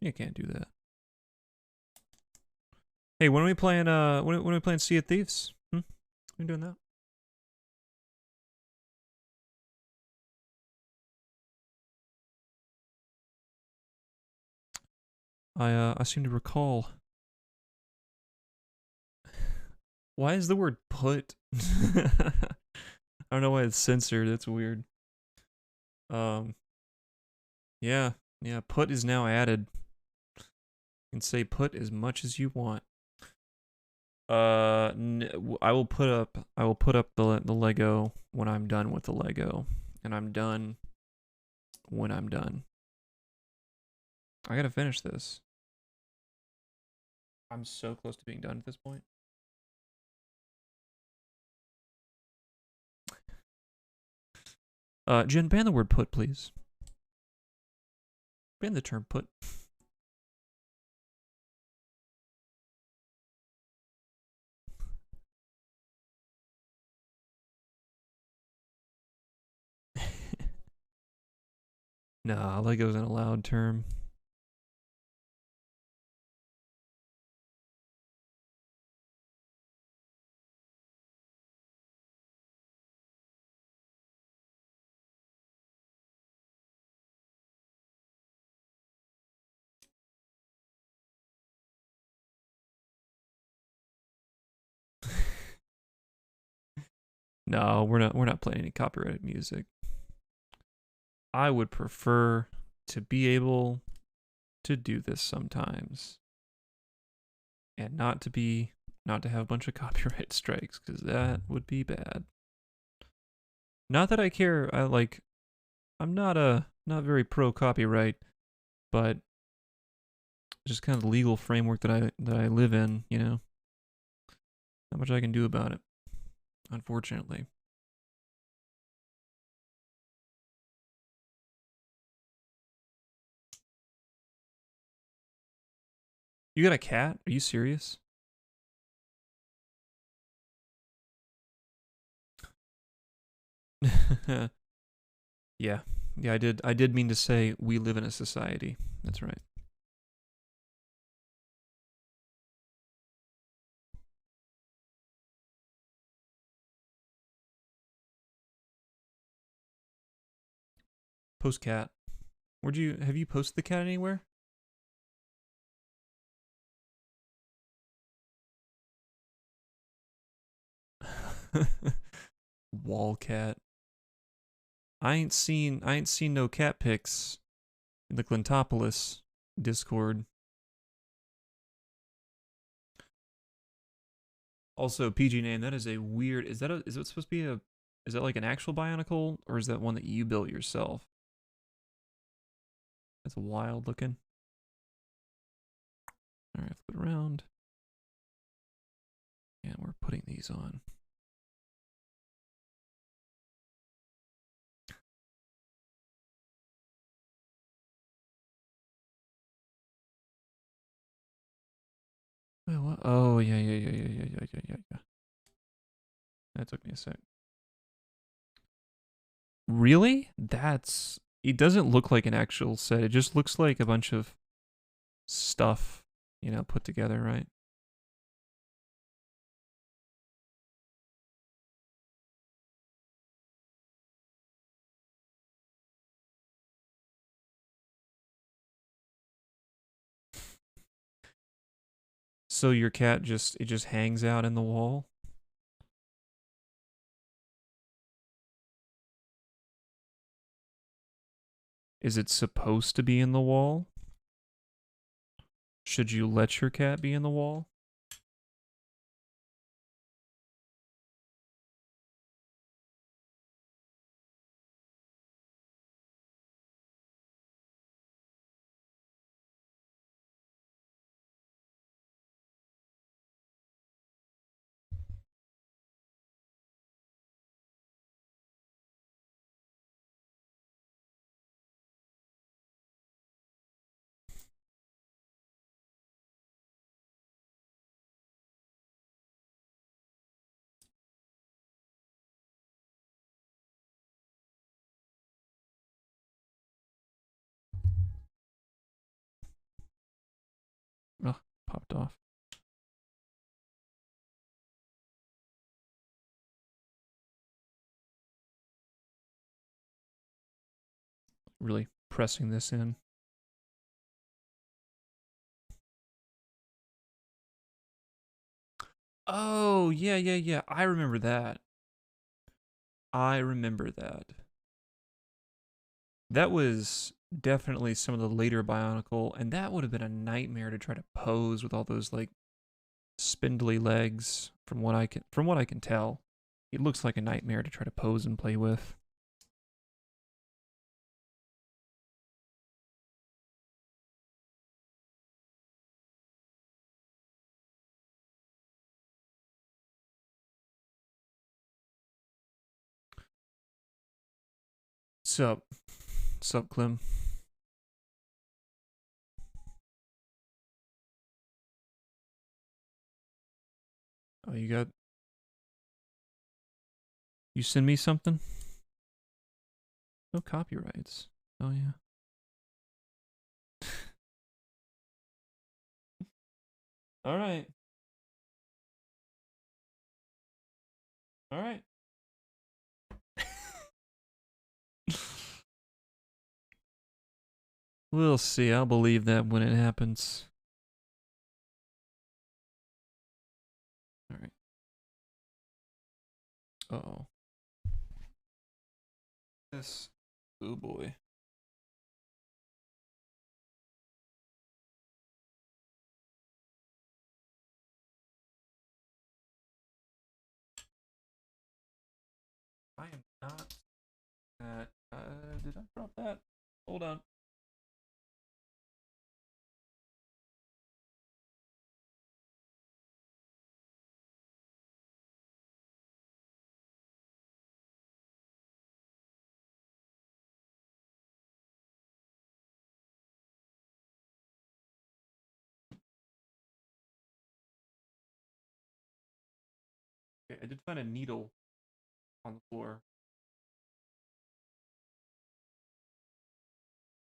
You can't do that. Hey, when are we playing when are we playing Sea of Thieves? When are we doing that? I seem to recall. Why is the word put? I don't know why it's censored. That's weird. Yeah, put is now added. You can say put as much as you want. I will put up the Lego when I'm done with the Lego, and I'm done when I'm done. I gotta finish this. I'm so close to being done at this point. Jen, ban the word put, please. Ban the term put. Nah, Lego's an allowed term. No, we're not playing any copyrighted music. I would prefer to be able to do this sometimes. And not to have a bunch of copyright strikes, because that would be bad. Not that I care, I'm not very pro copyright, but just kind of the legal framework that I live in, not much I can do about it, unfortunately. You got a cat? Are you serious? Yeah. Yeah, I did mean to say we live in a society. That's right. Post cat. Have you posted the cat anywhere? Wall cat. I ain't seen no cat pics in the Clintopolis Discord. Also, PG name, that is a weird, is it supposed to be is that like an actual Bionicle, or is that one that you built yourself? That's wild looking. Alright, flip it around. And we're putting these on. Wait, what? Oh, yeah. That took me a sec. Really? It doesn't look like an actual set. It just looks like a bunch of stuff, put together, right? So your cat just hangs out in the wall? Is it supposed to be in the wall? Should you let your cat be in the wall? Oh, popped off. Really pressing this in. Oh, yeah. I remember that. I remember that. That was definitely some of the later Bionicle, and that would have been a nightmare to try to pose with all those like spindly legs. From what I can tell, it looks like a nightmare to try to pose and play with. Sup, sup, Clem. Oh, you send me something? No copyrights. Oh yeah. All right. All right. We'll see. I'll believe that when it happens. All right. Uh oh. this. Oh boy. I am not at. Did I drop that? Hold on. Okay, I did find a needle on the floor.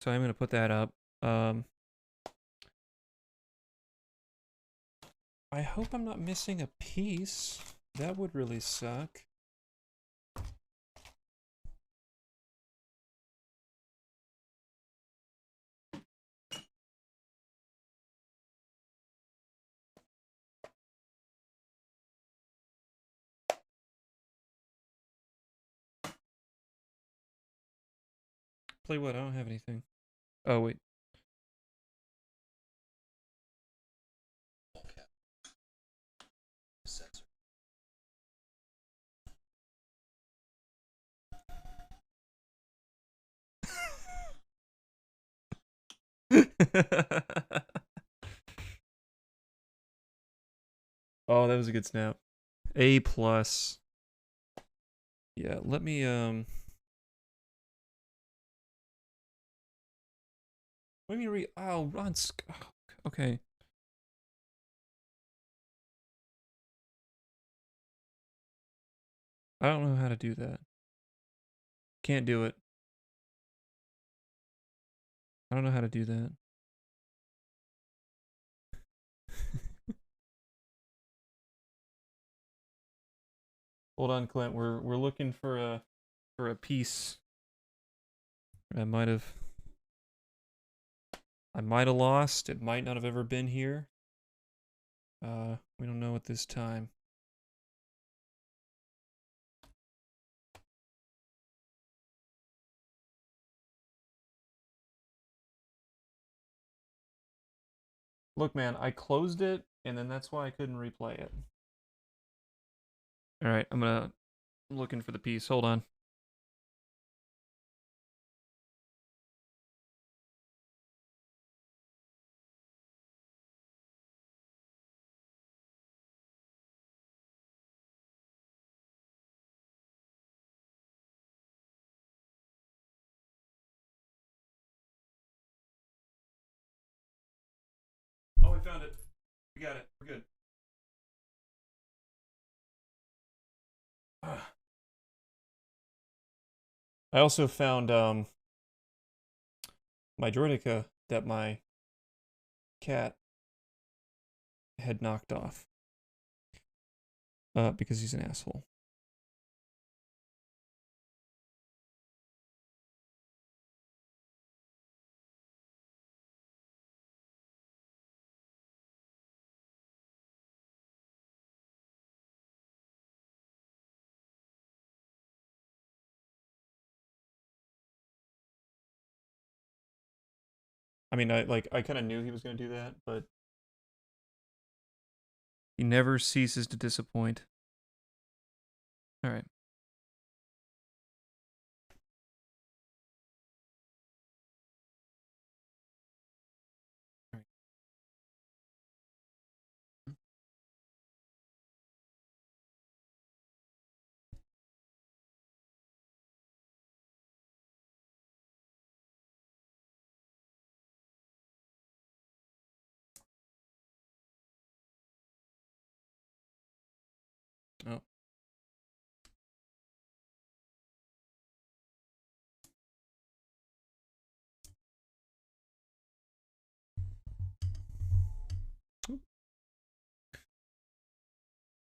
So I'm gonna put that up. I hope I'm not missing a piece. That would really suck. Play what? I don't have anything. Oh, wait. Oh, that was a good snap. A plus. Yeah, let me let me read. Oh, Ron. Okay. I don't know how to do that. Can't do it. I don't know how to do that. Hold on, Clint. We're looking for a piece. I might have lost. It might not have ever been here. We don't know at this time. Look, man, I closed it, and then that's why I couldn't replay it. All right, I'm looking for the piece. Hold on. Oh, we found it. We got it. We're good. I also found my Droideka that my cat had knocked off. Because he's an asshole. I mean, I kind of knew he was gonna do that, but he never ceases to disappoint. All right. Oh.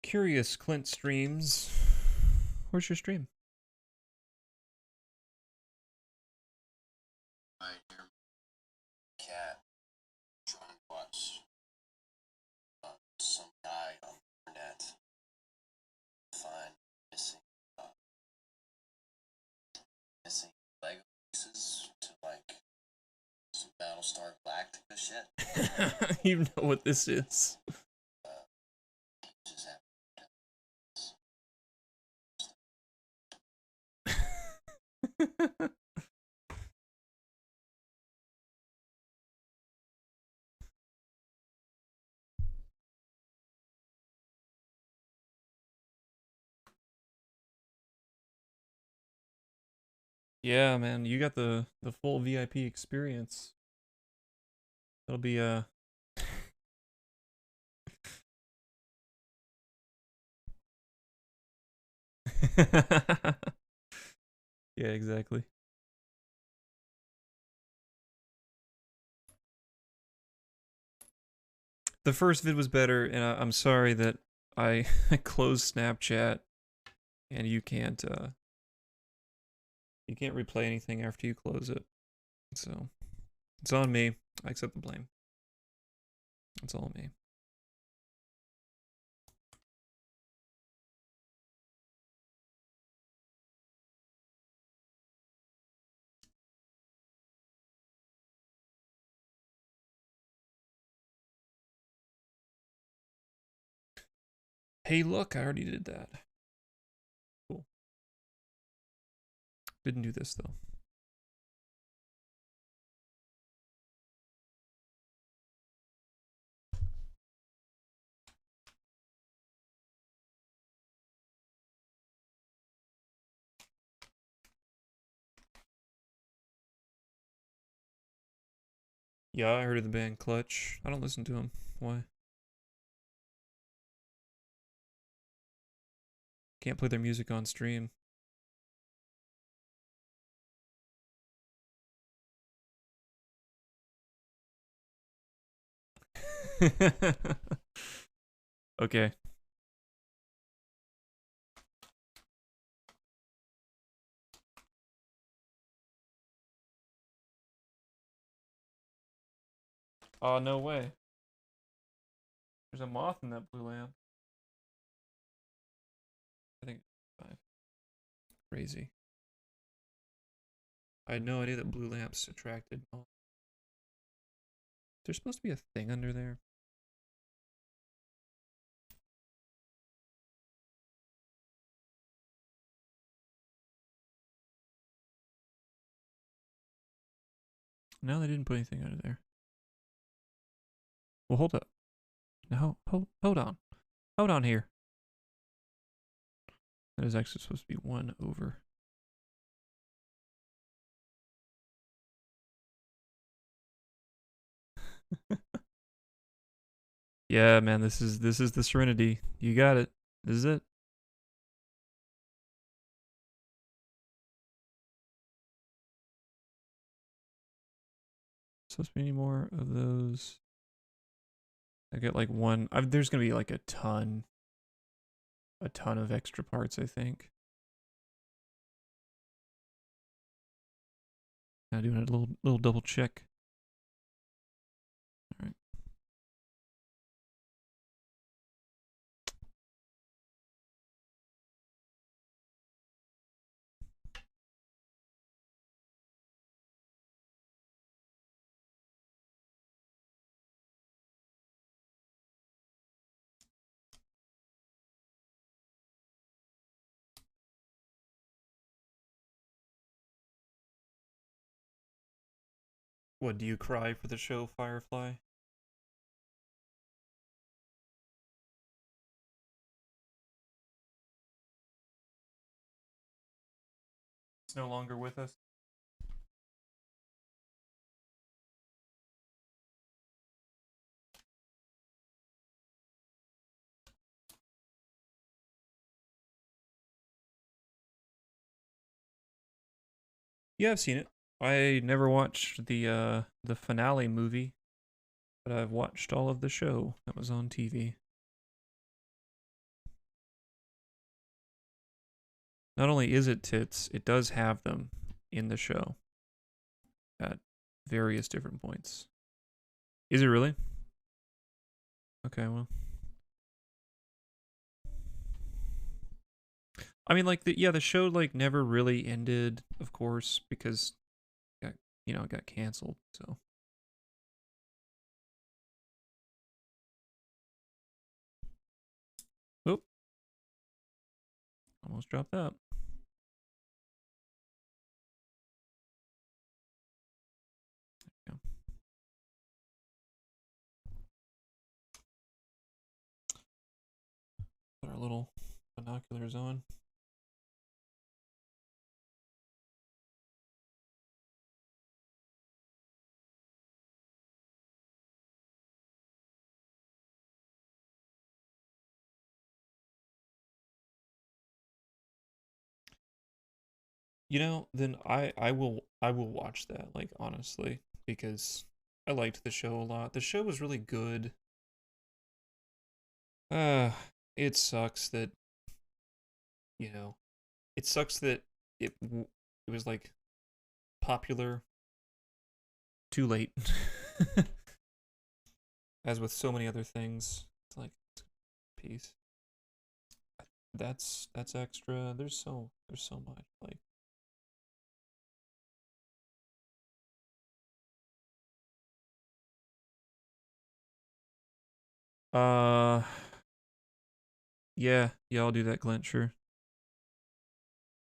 Curious Clint streams. Where's your stream? I hear cat trying to watch some guy on the internet find missing pieces to like some Battlestar Galactica shit. You know what this is. Just have Yeah, man, you got the full VIP experience. It'll be Yeah, exactly. The first vid was better, and I'm sorry that I closed Snapchat and you can't replay anything after you close it. So it's on me. I accept the blame. It's all me. Hey, look, I already did that. Cool. Didn't do this though. Yeah, I heard of the band Clutch. I don't listen to them. Why? Can't play their music on stream. Okay. Oh, no way. There's a moth in that blue lamp. I think it's 5. Crazy. I had no idea that blue lamps attracted moths. There's supposed to be a thing under there. No, they didn't put anything under there. Well, hold up. No, hold on. Hold on here. That is actually supposed to be 1 over. Yeah, man, this is the Serenity. You got it. This is it. Supposed to be any more of those? I get like 1. There's gonna be like a ton of extra parts, I think. Now doing a little double check. All right. What, do you cry for the show Firefly? It's no longer with us. Yeah, I've seen it. I never watched the finale movie, but I've watched all of the show that was on TV. Not only is it tits, it does have them in the show at various different points. Is it really? Okay, well. I mean, like, the show, like, never really ended, of course, because you know, it got canceled, so. Oop. Almost dropped that. There we go. Put our little binoculars on. You know, then I will watch that, like, honestly, because I liked the show a lot. The show was really good. Uh, it sucks that, you know, it sucks that it was like popular too late. As with so many other things. It's like peace. That's extra. There's so much, like, uh yeah, I'll do that, Clint, sure.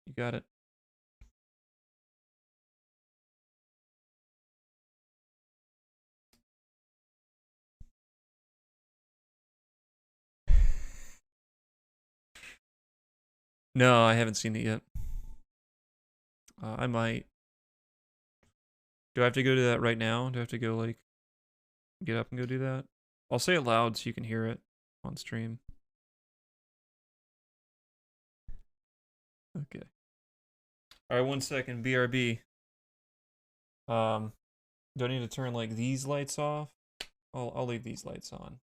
You got it. No, I haven't seen it yet. I might. Do I have to go do that right now? Do I have to go, like, get up and go do that? I'll say it loud so you can hear it on stream. Okay. All right, 1 second. BRB. Do I need to turn, like, these lights off? I'll leave these lights on.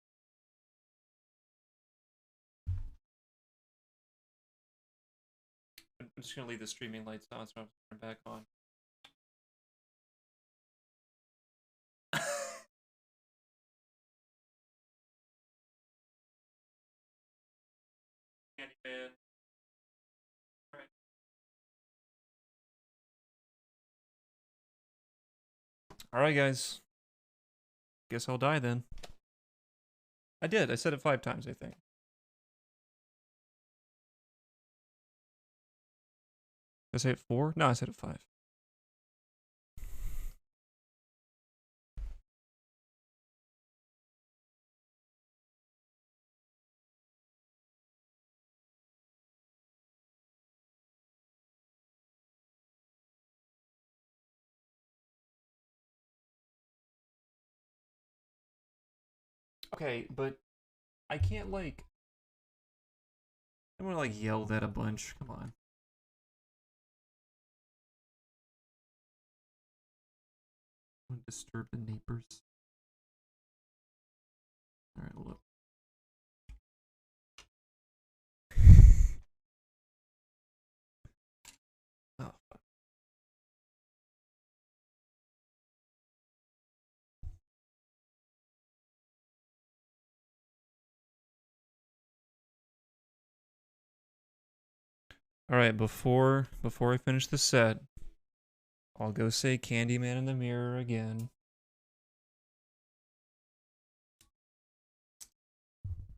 I'm just gonna leave the streaming lights on so I don't have to turn back on. Candyman. Alright. Alright, guys. Guess I'll die then. I did. I said it 5 times, I think. Did I say it 4? No, I said it 5. Okay, but I can't, like... I'm gonna, like, yell that a bunch. Come on. I'm gonna disturb the neighbors. Alright, look. Oh, fuck. Alright, before I finish the set, I'll go say Candyman in the mirror again.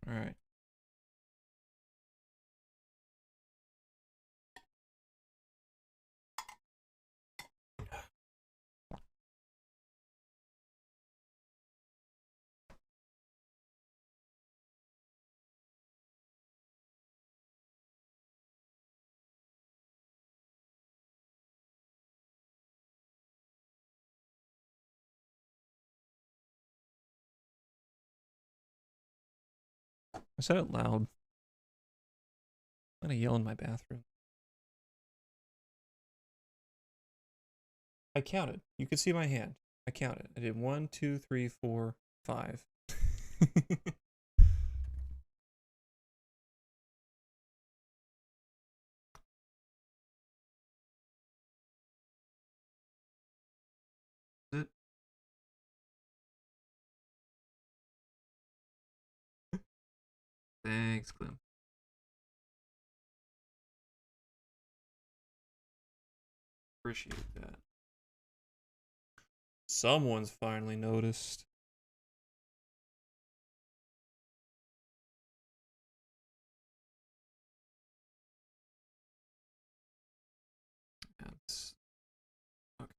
Alright. I said it loud. I'm gonna yell in my bathroom. I counted. You could see my hand. I counted. I did 1, 2, 3, 4, 5. It. Thanks, Clem. Appreciate that. Someone's finally noticed. That's okay.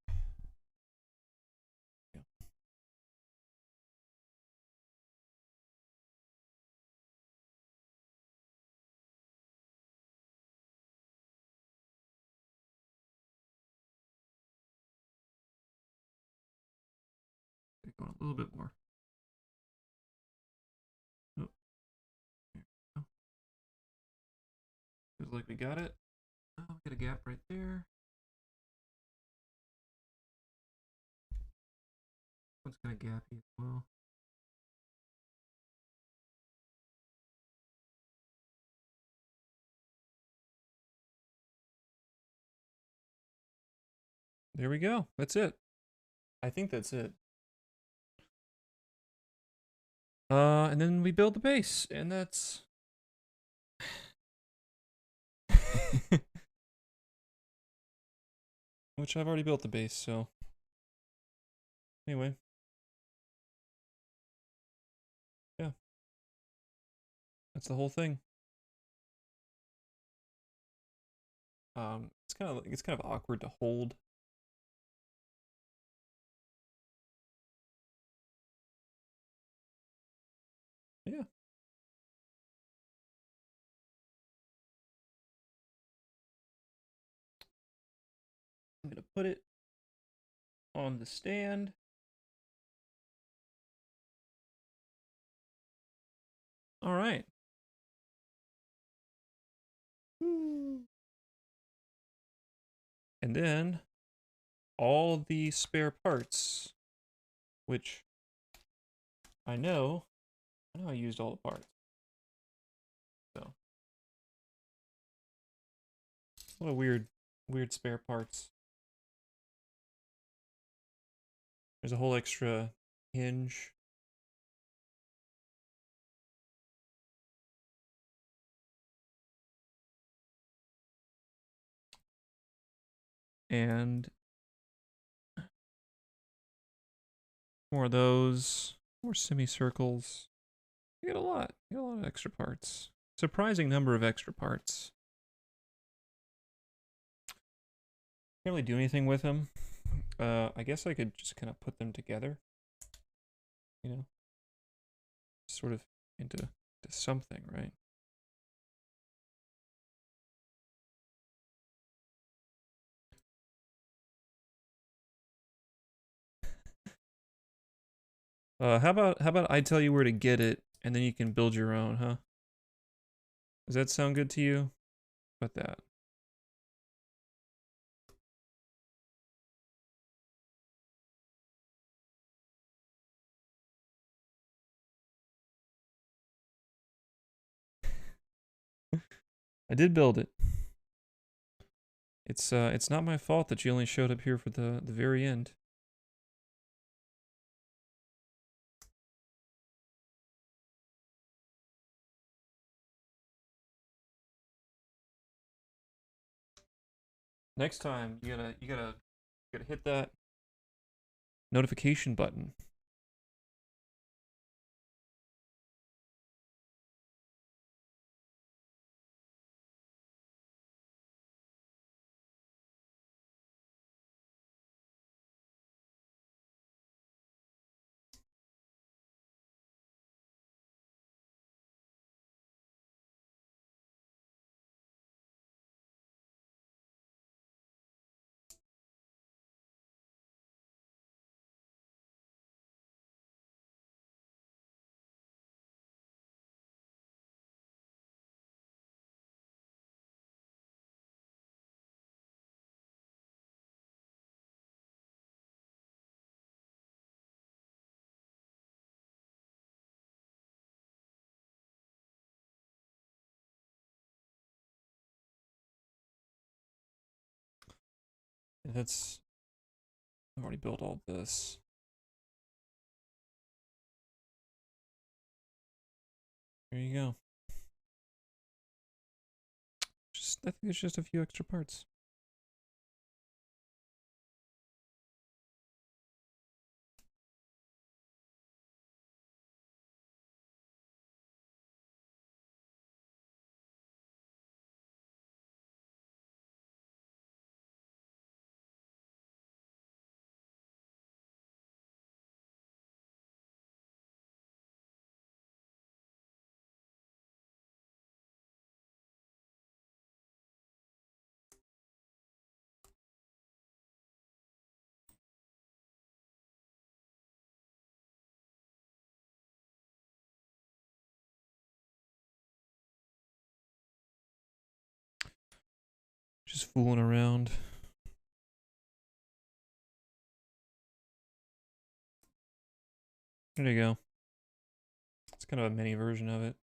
Yeah. Going a little bit more. Oh, here we go. Feels like we got it. Oh, we got a gap right there. What's got a gap as well? There we go. That's it. I think that's it. And then we build the base, and that's which I've already built the base, so anyway. Yeah. That's the whole thing. It's kind of awkward to hold. Yeah. I'm gonna put it on the stand. All right. And then all the spare parts, which I know I used all the parts. So, what a weird spare parts. There's a whole extra hinge. And more of those, more semicircles. You get a lot. You get a lot of extra parts. Surprising number of extra parts. Can't really do anything with them. I guess I could just kind of put them together. You know, sort of into something, right? How about I tell you where to get it, and then you can build your own, huh? Does that sound good to you? How about that? I did build it. It's not my fault that you only showed up here for the very end. Next time you gotta hit that notification button. That's I've already built all this. There you go. I think it's just a few extra parts. Just fooling around. There you go. It's kind of a mini version of it.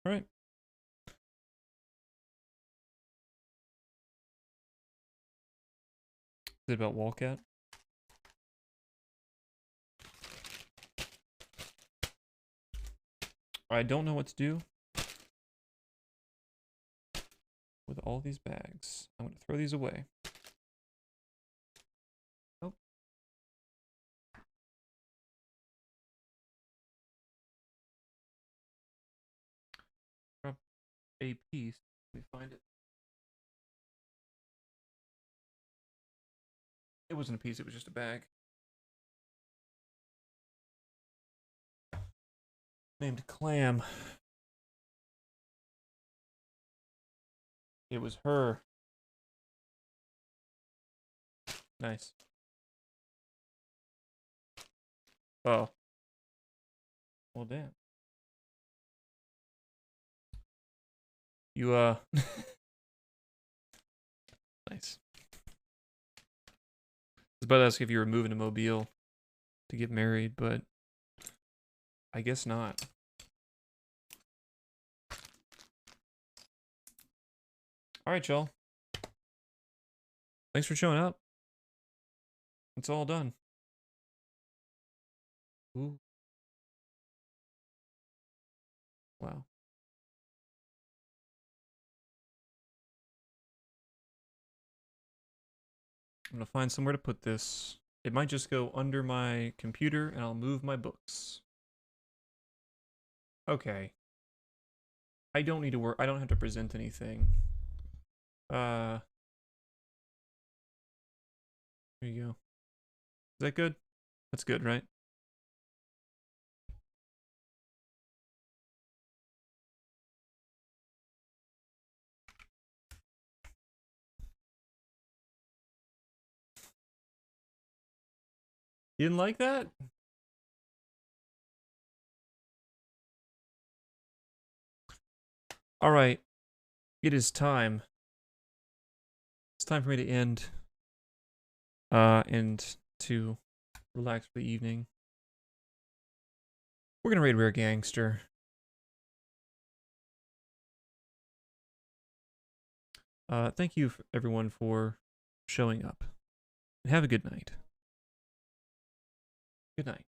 All right. Is it about Wildcat? I don't know what to do with all these bags. I'm going to throw these away. Oh. Drop a piece. Let me find it. It wasn't a piece, it was just a bag. Named Clam. It was her. Nice. Oh. Well, damn. You, nice. I was about to ask if you were moving to Mobile to get married, but I guess not. Alright, y'all. Thanks for showing up. It's all done. Ooh. Wow. I'm gonna find somewhere to put this. It might just go under my computer and I'll move my books. Okay. I don't need to work. I don't have to present anything. There you go. Is that good? That's good, right? You didn't like that? Alright. It is time. It's time for me to end. And to relax for the evening. We're gonna raid Rare Gangster. Thank you everyone for showing up. And have a good night. Good night.